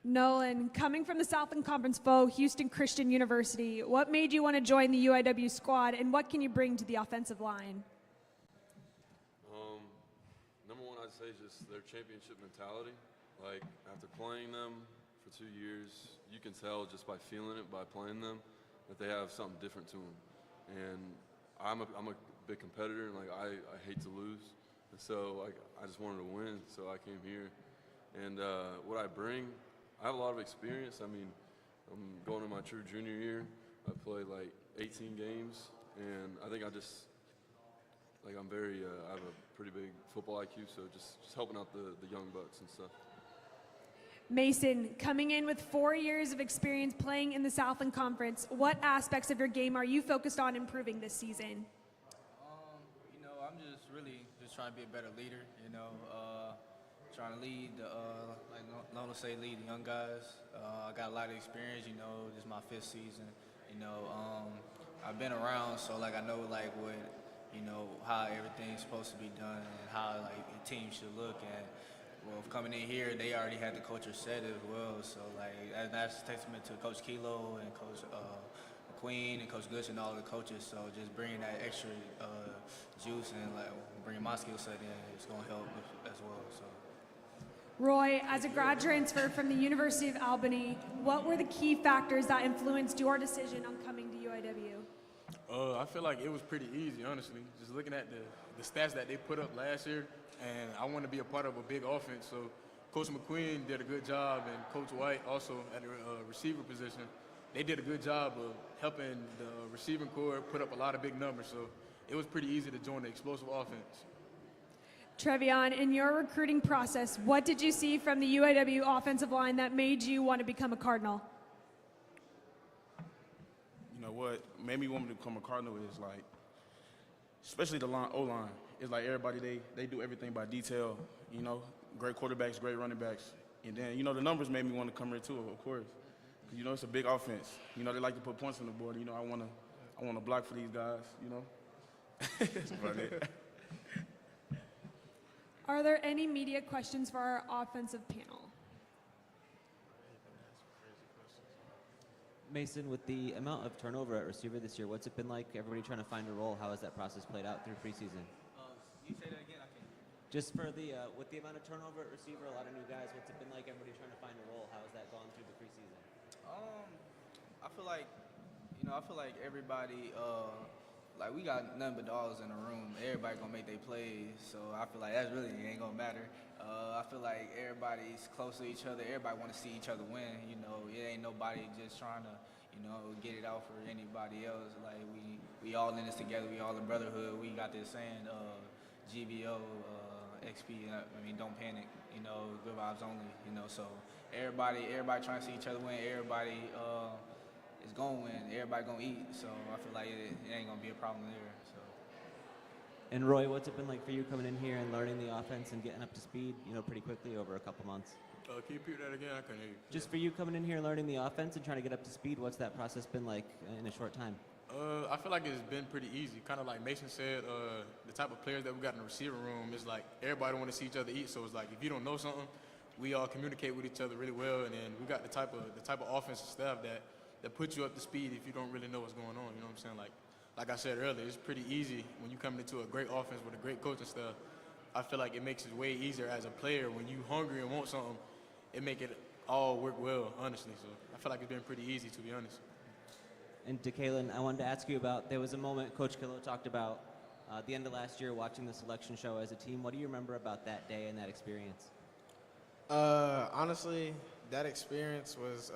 Nolan, coming from the Southland Conference foe, Houston Christian University, what made you want to join the UIW squad, and what can you bring to the offensive line? Number one, I'd say just their championship mentality. Like, after playing them for 2 years, you can tell just by feeling it, by playing them, that they have something different to them. And I'm a big competitor, and like I hate to lose. And so like I just wanted to win, so I came here. And what I bring, I have a lot of experience. I mean, I'm going to my true junior year. I played like 18 games, and I think I'm very, I have a pretty big football IQ, so just helping out the young bucks and stuff. Mason, coming in with 4 years of experience playing in the Southland Conference, what aspects of your game are you focused on improving this season? I'm just really trying to be a better leader, trying to lead like Lona say, lead the young guys. I got a lot of experience, this is my 5th season. I've been around, so like I know like what, how everything's supposed to be done and how like the team should look. And well, coming in here, they already had the culture set as well. So like that's a testament to Coach Killough and Coach McQueen and Coach Gooch and all the coaches. So just bringing that extra juice and like bringing my skill set in, it's going to help as well. So. Roy, as a grad transfer from the University of Albany, what were the key factors that influenced your decision on coming to UIW? I feel like it was pretty easy, honestly. Just looking at the stats that they put up last year, and I want to be a part of a big offense. So Coach McQueen did a good job, and Coach White also at the receiver position. They did a good job of helping the receiving corps put up a lot of big numbers. So it was pretty easy to join the explosive offense. Trevion, in your recruiting process, what did you see from the UIW offensive line that made you want to become a Cardinal? You know what made me want to become a Cardinal is like, especially the O-line. It's like everybody, they do everything by detail, great quarterbacks, great running backs. And then, the numbers made me want to come here too, of course. Because, it's a big offense. They like to put points on the board. I want to block for these guys, That's about it. Are there any media questions for our offensive panel? Mason, with the amount of turnover at receiver this year, what's it been like? Everybody trying to find a role. How has that process played out through preseason? You say that again? I can't. Just for with the amount of turnover at receiver, a lot of new guys, what's it been like? Everybody trying to find a role. How has that gone through the preseason? I feel like, everybody, like we got nothing but dogs in the room. Everybody gonna make their plays, so I feel like that really ain't gonna matter. I feel like everybody's close to each other. Everybody want to see each other win. It ain't nobody just trying to, get it out for anybody else. Like we all in this together. We all a brotherhood. We got this saying, GBO, XP. Don't panic. Good vibes only. So everybody trying to see each other win. Everybody is gonna win. Everybody gonna eat. So I feel like it ain't gonna be a problem there. So. And Roy, what's it been like for you coming in here and learning the offense and getting up to speed, pretty quickly over a couple months? Can you repeat that again? I couldn't hear you. Just for you coming in here and learning the offense and trying to get up to speed, what's that process been like in a short time? I feel like it's been pretty easy. Kind of like Mason said, the type of players that we got in the receiver room is like everybody want to see each other eat. So it's like if you don't know something, we all communicate with each other really well, and then we got the type of offensive staff that puts you up to speed if you don't really know what's going on. You know what I'm saying? Like I said earlier, it's pretty easy when you come into a great offense with a great coaching staff. I feel like it makes it way easier as a player when you hungry and want something. It make it all work well, honestly. So I feel like it's been pretty easy, to be honest. And to Kalen, I wanted to ask you about, there was a moment Coach Killough talked about at the end of last year watching the selection show as a team. What do you remember about that day and that experience? Honestly, that experience was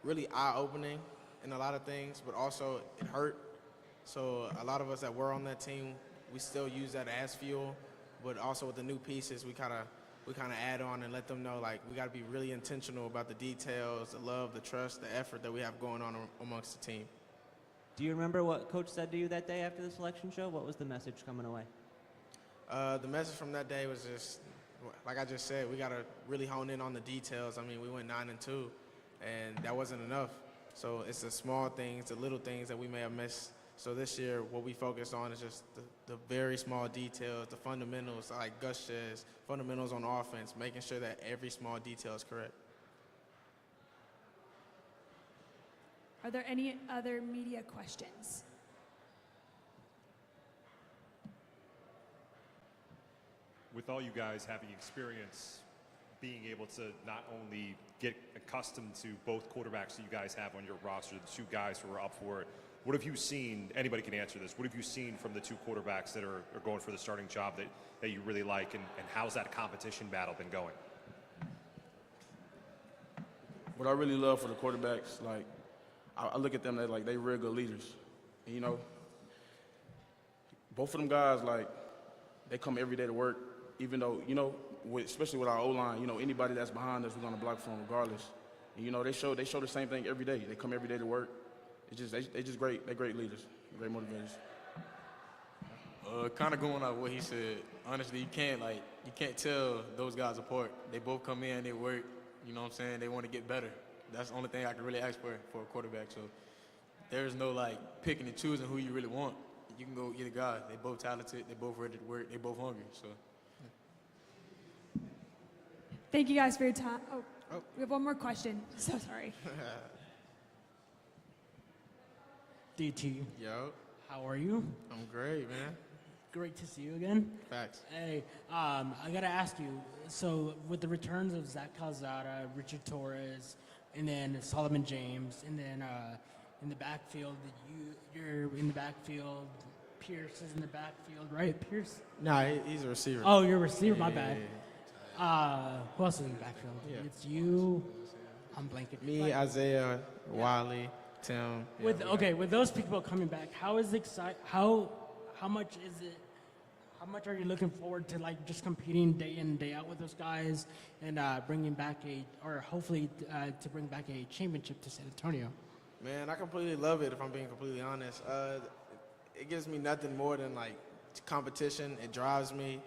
really eye-opening in a lot of things, but also it hurt. So a lot of us that were on that team, we still use that as fuel, but also with the new pieces, we kind of add on and let them know, like, we got to be really intentional about the details, the love, the trust, the effort that we have going on amongst the team. Do you remember what Coach said to you that day after the selection show? What was the message coming away? The message from that day was just, like I just said, we got to really hone in on the details. We went 9-2, and that wasn't enough. So it's the small things, the little things that we may have missed So this year, what we focused on is just the very small details, the fundamentals, like Gus says, fundamentals on offense, making sure that every small detail is correct. Are there any other media questions? With all you guys having experience, being able to not only get accustomed to both quarterbacks that you guys have on your roster, the two guys who are up for it, what have you seen, anybody can answer this, what have you seen from the two quarterbacks that are going for the starting job that you really like, and how's that competition battle been going? What I really love for the quarterbacks, like, I look at them, they real good leaders. And, you know, both of them guys, like, they come every day to work, even though, you know, especially with our O-line, you know, anybody that's behind us, we're going to block for them regardless. And, you know, they show the same thing every day. They come every day to work. It's just, they just great. They're great leaders, great motivators. Kind of going off what he said, honestly, you can't tell those guys apart. They both come in, they work, you know what I'm saying? They want to get better. That's the only thing I can really ask for a quarterback. So there's no, like, picking and choosing who you really want. You can go either guy. They both talented, they both ready to work, they both hungry, so. Thank you guys for your time. Oh, we have one more question. So sorry. DT. Yo. How are you? I'm great, man. Great to see you again. Facts. Hey, I got to ask you, so with the returns of Zach Calzada, Richard Torres, and then Solomon James, and then in the backfield, you're in the backfield, Pierce is in the backfield, right, Pierce? Nah, he's a receiver. Oh, you're a receiver, my Yeah, bad. Who else is in the backfield? Yeah. It's you, I'm blanking. Me, Like, Isaiah, Wiley, Tim. with those people coming back, how much is it? How much are you looking forward to, like, just competing day in and day out with those guys, and bringing back hopefully to bring back a championship to San Antonio? Man, I completely love it, if I'm being completely honest. It gives me nothing more than, like, competition. It drives me.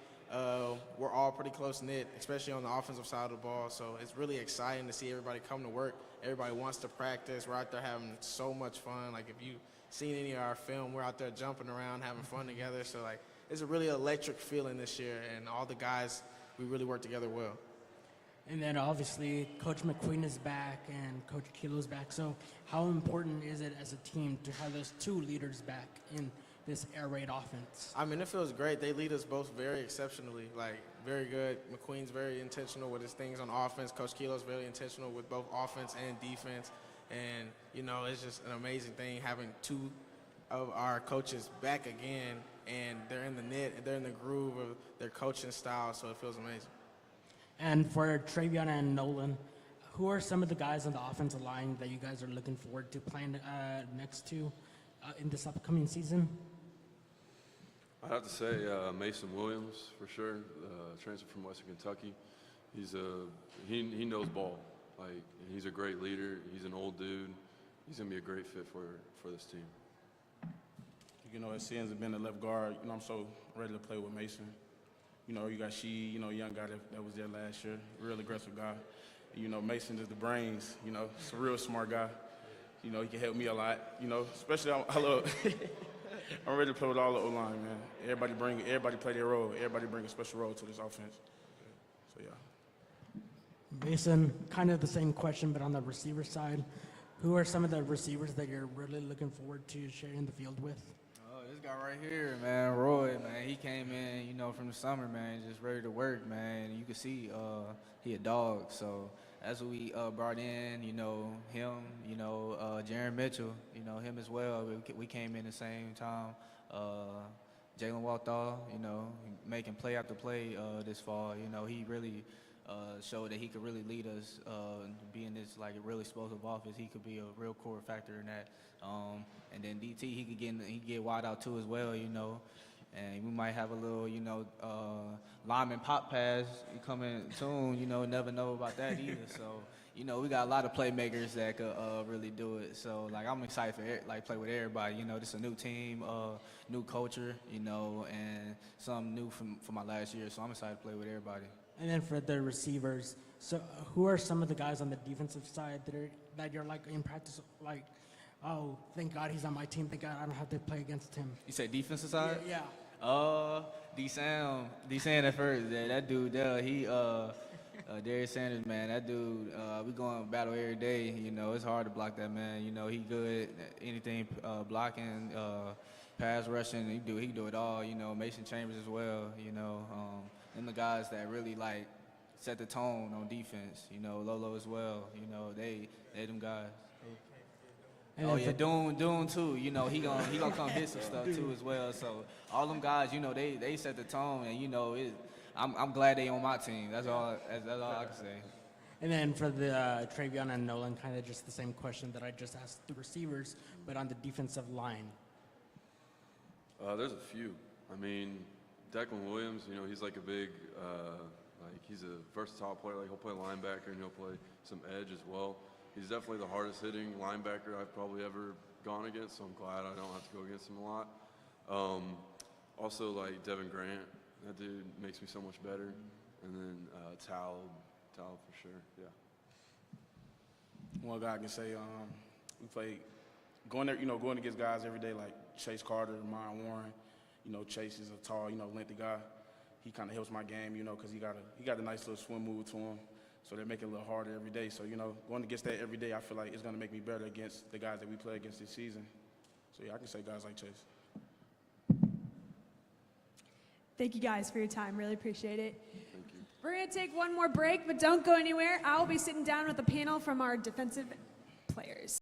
We're all pretty close-knit, especially on the offensive side of the ball, so it's really exciting to see everybody come to work. Everybody wants to practice. We're out there having so much fun. Like, if you've seen any of our film, we're out there jumping around, having fun together. So, like, it's a really electric feeling this year, and all the guys, we really work together well. And then obviously Coach McQueen is back and Coach Killough is back. So how important is it as a team to have those two leaders back in this air raid offense? I mean, it feels great. They lead us both very exceptionally, like, very good. McQueen's very intentional with his things on offense. Coach Killough's very intentional with both offense and defense. And, you know, it's just an amazing thing having two of our coaches back again, and they're in the net, they're in the groove of their coaching style, so it feels amazing. And for Travion and Nolan, who are some of the guys on the offensive line that you guys are looking forward to playing next to in this upcoming season? I'd have to say Mason Williams, for sure, transfer from Western Kentucky. He knows ball. Like, he's a great leader. He's an old dude. He's going to be a great fit for this team. You know, as Sins have been the left guard, you know, I'm so ready to play with Mason. You know, you got you know, a young guy that was there last year, real aggressive guy. You know, Mason is the brains, you know, he's a real smart guy. You know, he can help me a lot, you know, especially I love I'm ready to play with all the O-line, man. Everybody play their role. Everybody bring a special role to this offense. So, yeah. Mason, kind of the same question, but on the receiver side, who are some of the receivers that you're really looking forward to sharing the field with? This guy right here, man, Roy, man, he came in, you know, from the summer, man, just ready to work, man. You can see he a dog, so that's what we brought in, you know, him, you know, Jaron Mitchell, you know, him as well. We came in the same time. Jalen Walthall, you know, making play after play this fall. You know, he really showed that he could really lead us, being this, like, a really explosive offense. He could be a real core factor in that. And then DT, he could get wide out too as well, you know. And we might have a little, you know, lineman pop pass coming soon. You know, never know about that either. So, you know, we got a lot of playmakers that could really do it. So, like, I'm excited for play with everybody. You know, this is a new team, new culture, you know, and something new for my last year. So I'm excited to play with everybody. And then for the receivers, so who are some of the guys on the defensive side that you're like in practice, like oh, thank God he's on my team. Thank God I don't have to play against him. You say defensive side? Yeah. D-Sam at first. Yeah, that dude there, Darius Sanders, man, that dude, we going battle every day. You know, it's hard to block that man. You know, he good at anything, blocking, pass rushing. He do it all. You know, Mason Chambers as well. You know, them the guys that really like set the tone on defense. You know, Lolo as well. You know, they them guys. And Oh then yeah, for- Doom too. You know, he gonna come hit some stuff too as well. So all them guys, you know, they set the tone, and you know, I'm glad they on my team. That's all I can say. And then for the Travion and Nolan, kind of just the same question that I just asked the receivers, but on the defensive line. There's a few. I mean, Declan Williams, you know, he's like a big, he's a versatile player. Like, he'll play linebacker and he'll play some edge as well. He's definitely the hardest hitting linebacker I've probably ever gone against, so I'm glad I don't have to go against him a lot. Also, like, Devin Grant, that dude makes me so much better. And then Tal for sure, yeah. One guy I can say, we play going against guys every day like Chase Carter, Mine Warren. You know, Chase is a tall, lengthy guy. He kind of helps my game, because he got a nice little swim move to him. So they make it a little harder every day. So, going against that every day, I feel like it's going to make me better against the guys that we play against this season. So, yeah, I can say guys like Chase. Thank you guys for your time. Really appreciate it. Thank you. We're going to take one more break, but don't go anywhere. I'll be sitting down with a panel from our defensive players.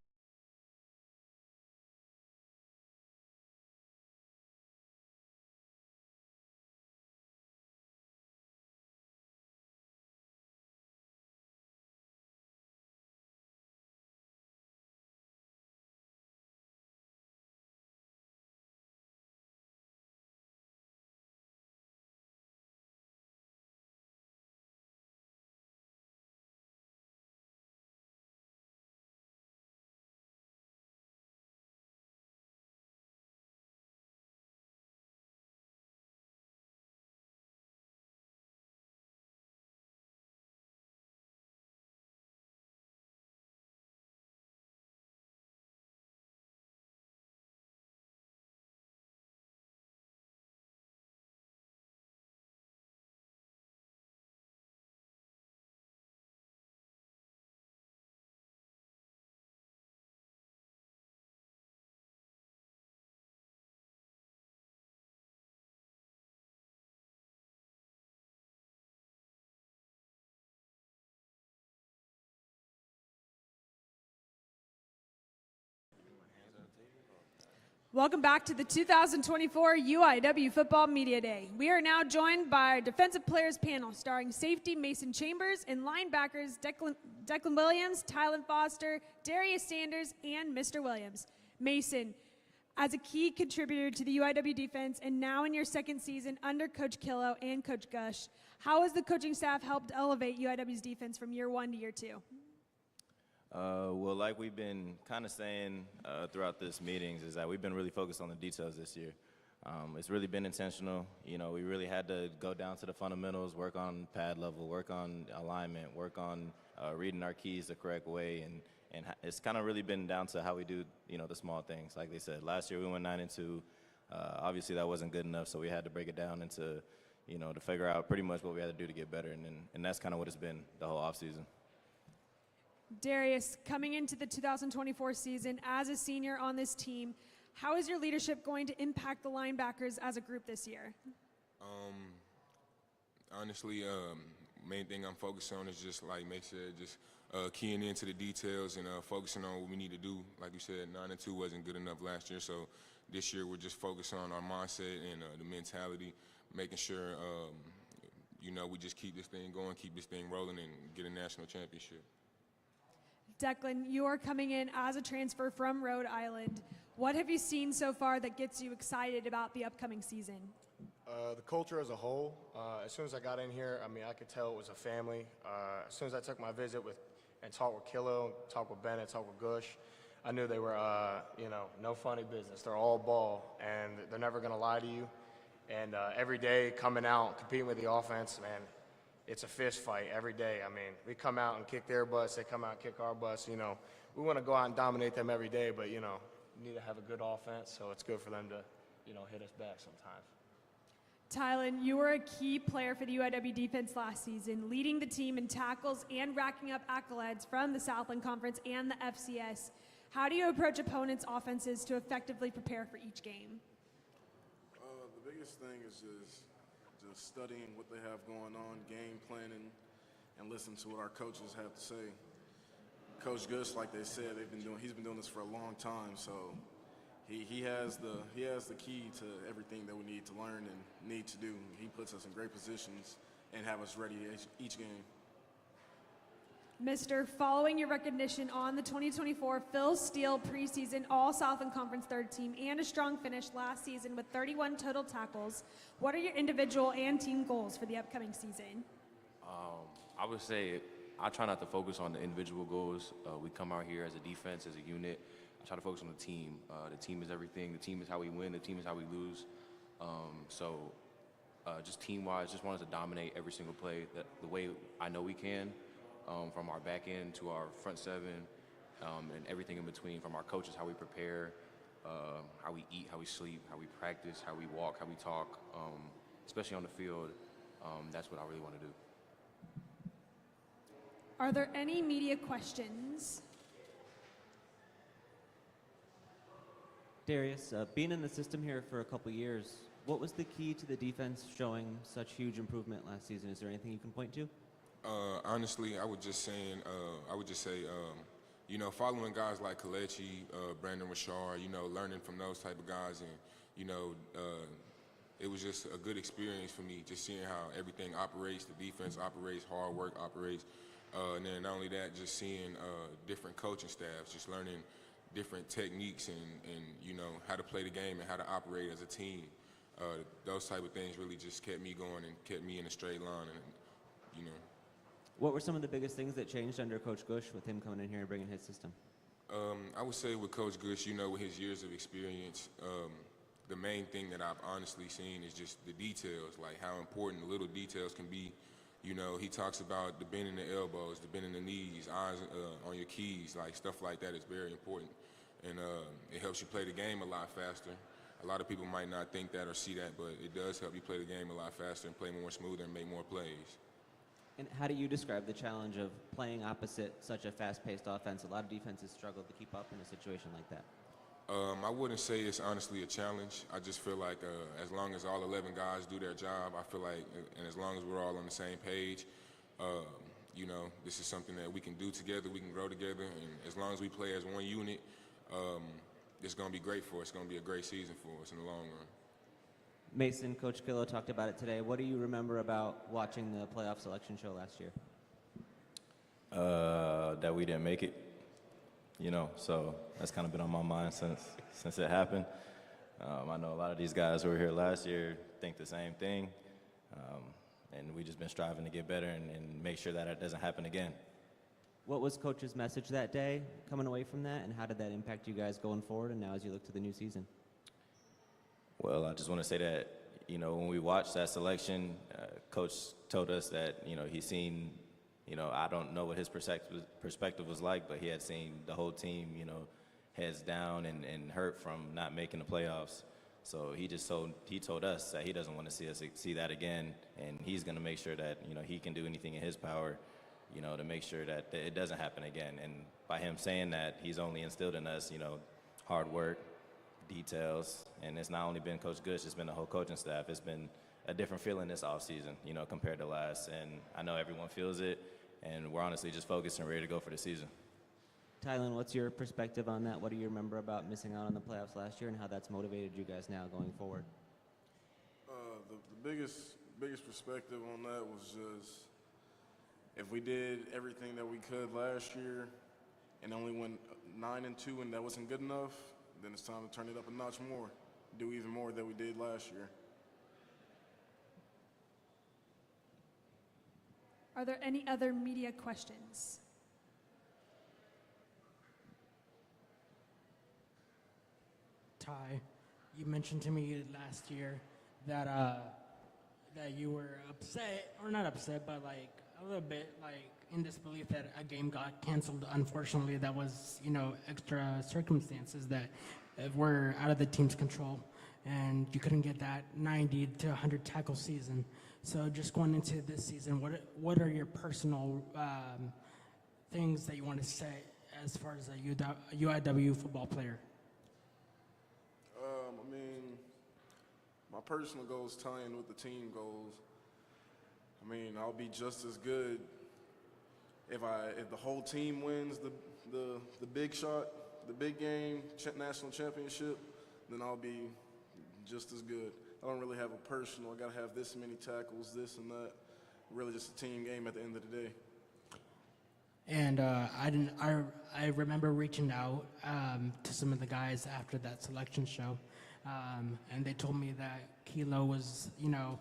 Welcome back to the 2024 UIW Football Media Day. We are now joined by our defensive players panel starring safety Mason Chambers and linebackers Declan Williams, Tylen Foster, Darius Sanders, and Mr. Williams. Mason, as a key contributor to the UIW defense and now in your second season under Coach Killough and Coach Gush, how has the coaching staff helped elevate UIW's defense from year one to year two? Well, like we've been kind of saying throughout this meetings is that we've been really focused on the details this year. It's really been intentional. You know, we really had to go down to the fundamentals, work on pad level, work on alignment, work on reading our keys the correct way, and it's kind of really been down to how we do, the small things. Like they said, last year we went 9-2. Obviously that wasn't good enough, so we had to break it down into, to figure out pretty much what we had to do to get better, and that's kind of what it's been the whole offseason. Darius, coming into the 2024 season as a senior on this team, how is your leadership going to impact the linebackers as a group this year? Honestly, main thing I'm focused on is just like May said, just keying into the details and focusing on what we need to do. Like you said, 9-2 wasn't good enough last year, so this year we're just focused on our mindset and the mentality, making sure we just keep this thing going, keep this thing rolling, and get a national championship. Declan, you are coming in as a transfer from Rhode Island. What have you seen so far that gets you excited about the upcoming season? The culture as a whole. As soon as I got in here, I could tell it was a family. As soon as I took my visit and talked with Killough, talked with Bennett, talked with Gush, I knew they were, no funny business. They're all ball, and they're never going to lie to you. And every day coming out, competing with the offense, man, it's a fist fight every day. I mean, we come out and kick their butts, they come out and kick our butts. You know, we want to go out and dominate them every day, but, you know, we need to have a good offense, so it's good for them to, you know, hit us back sometimes. Tylen, you were a key player for the UIW defense last season, leading the team in tackles and racking up accolades from the Southland Conference and the FCS. How do you approach opponents' offenses to effectively prepare for each game? The biggest thing is just studying what they have going on, game planning, and listen to what our coaches have to say. Coach Gush, like they said, he's been doing this for a long time, so he has the key to everything that we need to learn and need to do. He puts us in great positions and have us ready each game. Mister, following your recognition on the 2024 Phil Steele preseason All-Southland Conference third team and a strong finish last season with 31 total tackles, what are your individual and team goals for the upcoming season? I would say I try not to focus on the individual goals. We come out here as a defense, as a unit. I try to focus on the team. The team is everything. The team is how we win. The team is how we lose. Just team-wise, just wanted to dominate every single play the way I know we can. From our back end to our front seven, and everything in between, from our coaches, how we prepare, how we eat, how we sleep, how we practice, how we walk, how we talk, especially on the field. That's what I really want to do. Are there any media questions? Darius, being in the system here for a couple years, what was the key to the defense showing such huge improvement last season? Is there anything you can point to? Honestly, I would just say, you know, following guys like Kalechi, Brandon Rashard, you know, learning from those type of guys, and you know, it was just a good experience for me, just seeing how everything operates, the defense operates, hard work operates, and then not only that, just seeing different coaching staffs, just learning different techniques and you know, how to play the game and how to operate as a team. Those type of things really just kept me going and kept me in a straight line, and you know. What were some of the biggest things that changed under Coach Gush with him coming in here and bringing his system? I would say with Coach Gush, you know, with his years of experience, the main thing that I've honestly seen is just the details, like how important the little details can be. You know, he talks about the bend in the elbows, the bend in the knees, eyes on your keys, like stuff like that is very important. And it helps you play the game a lot faster. A lot of people might not think that or see that, but it does help you play the game a lot faster and play more smoother and make more plays. And how do you describe the challenge of playing opposite such a fast-paced offense? A lot of defenses struggle to keep up in a situation like that. I wouldn't say it's honestly a challenge. I just feel like as long as all 11 guys do their job, I feel like, and as long as we're all on the same page, you know, this is something that we can do together, we can grow together, and as long as we play as one unit, it's going to be great for us. It's going to be a great season for us in the long run. Mason, Coach Killough talked about it today. What do you remember about watching the playoff selection show last year? That we didn't make it, you know, so that's kind of been on my mind since it happened. I know a lot of these guys who were here last year think the same thing, and we just been striving to get better and make sure that it doesn't happen again. What was Coach's message that day coming away from that, and how did that impact you guys going forward and now as you look to the new season? Well, I just want to say that, you know, when we watched that selection, Coach told us that, you know, he's seen, you know, I don't know what his perspective was like, but he had seen the whole team, you know, heads down and hurt from not making the playoffs. So he told us that he doesn't want to see that again, and he's going to make sure that, you know, he can do anything in his power, you know, to make sure that it doesn't happen again. And by him saying that, he's only instilled in us, you know, hard work, details, and it's not only been Coach Gush, it's been the whole coaching staff. It's been a different feeling this offseason, you know, compared to last, and I know everyone feels it, and we're honestly just focused and ready to go for the season. Tylen, what's your perspective on that? What do you remember about missing out on the playoffs last year, and how that's motivated you guys now going forward? The biggest perspective on that was just, if we did everything that we could last year and only went 9-2 and that wasn't good enough, then it's time to turn it up a notch more, do even more than we did last year. Are there any other media questions? Ty, you mentioned to me last year that that you were upset, or not upset, but like a little bit like in disbelief that a game got canceled. Unfortunately, that was, you know, extra circumstances that were out of the team's control, and you couldn't get that 90 to 100 tackle season. So just going into this season, what are your personal things that you want to say as far as a UIW football player? I mean, my personal goals tie in with the team goals. I mean, I'll be just as good if the whole team wins the big shot, the big game, national championship, then I'll be just as good. I don't really have a personal, I gotta have this many tackles, this and that. Really just a team game at the end of the day. And I remember reaching out to some of the guys after that selection show, and they told me that Killough was, you know,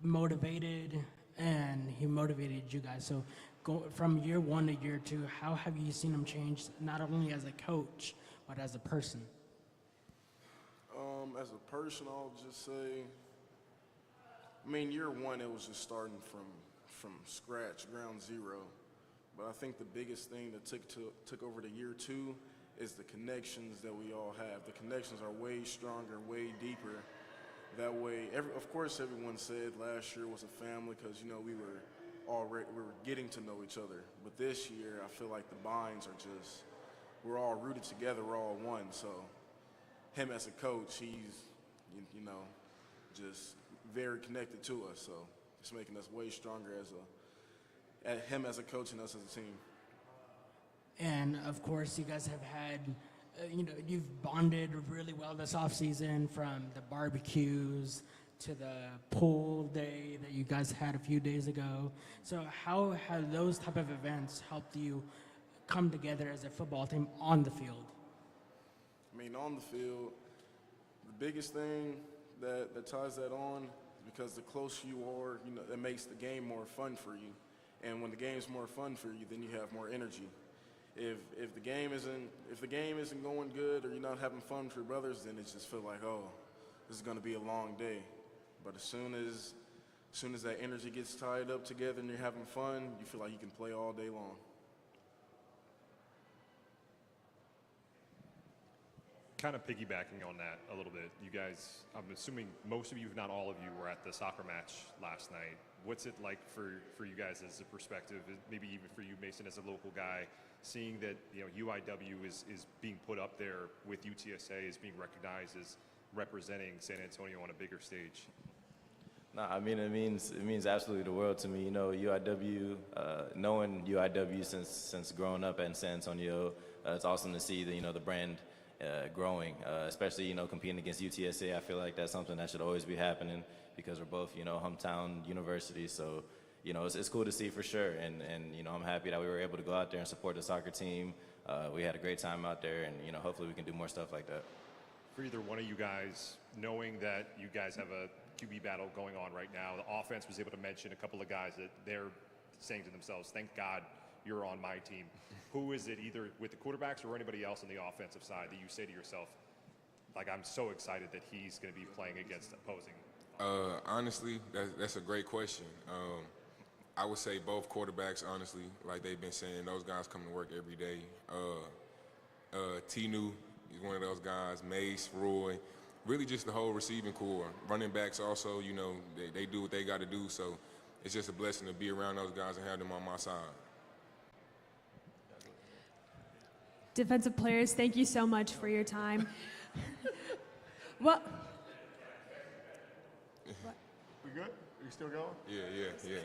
motivated, and he motivated you guys. So from year 1 to year 2, how have you seen him change, not only as a coach, but as a person? As a person, I'll just say, I mean, year 1, it was just starting from scratch, ground zero. But I think the biggest thing that took over to year 2 is the connections that we all have. The connections are way stronger, way deeper. That way, of course, everyone said last year was a family because, you know, we were getting to know each other. But this year, I feel like the binds are just, we're all rooted together, we're all one. So him as a coach, he's, you know, just very connected to us. So it's making us way stronger as him as a coach and us as a team. And of course, you guys have had, you know, you've bonded really well this offseason, from the barbecues to the pool day that you guys had a few days ago. So how have those type of events helped you come together as a football team on the field? I mean, on the field, the biggest thing that ties that on is because the closer you are, you know, it makes the game more fun for you. And when the game's more fun for you, then you have more energy. If the game isn't going good, or you're not having fun with your brothers, then it just feels like, oh, this is going to be a long day. But as soon as that energy gets tied up together and you're having fun, you feel like you can play all day long. Kind of piggybacking on that a little bit, you guys, I'm assuming most of you, if not all of you, were at the soccer match last night. What's it like for you guys as a perspective, maybe even for you, Mason, as a local guy, seeing that, you know, UIW is being put up there with UTSA, is being recognized as representing San Antonio on a bigger stage? No, I mean, it means absolutely the world to me. You know, UIW, knowing UIW since growing up in San Antonio, it's awesome to see the brand growing, especially, you know, competing against UTSA. I feel like that's something that should always be happening because we're both, you know, hometown universities. So, you know, it's cool to see for sure. And you know, I'm happy that we were able to go out there and support the soccer team. We had a great time out there, and, you know, hopefully we can do more stuff like that. For either one of you guys, knowing that you guys have a QB battle going on right now, the offense was able to mention a couple of guys that they're saying to themselves, thank God you're on my team. Who is it, either with the quarterbacks or anybody else on the offensive side, that you say to yourself, like, I'm so excited that he's going to be playing against opposing? Honestly, that's a great question. I would say both quarterbacks, honestly, like they've been saying, those guys come to work every day. Tinu, he's one of those guys, Mace, Roy, really just the whole receiving core. Running backs also, you know, they do what they got to do, so it's just a blessing to be around those guys and have them on my side. Defensive players, thank you so much for your time. Well, We good? Are you still going? Yeah.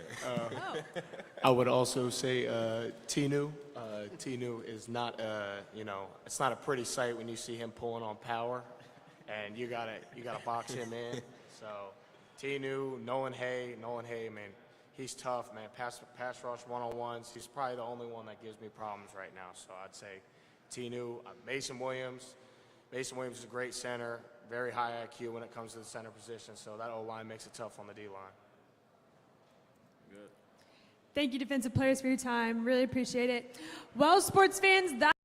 I would also say Tinu. Tinu is not, you know, it's not a pretty sight when you see him pulling on power, and you gotta box him in. So Tinu, Nolan Hay, man, he's tough, man. Pass rush one-on-ones. He's probably the only one that gives me problems right now. So I'd say Tinu, Mason Williams. Mason Williams is a great center, very high IQ when it comes to the center position. So that O-line makes it tough on the D-line. Good. thank you, defensive players, for your time. Really appreciate it. Well, sports fans, that's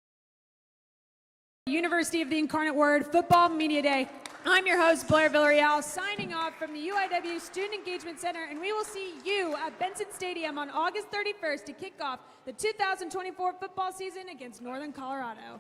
University of the Incarnate Word Football Media Day. I'm your host, Blair Villarreal, signing off from the UIW Student Engagement Center, and we will see you at Benson Stadium on August 31st to kick off the 2024 football season against Northern Colorado.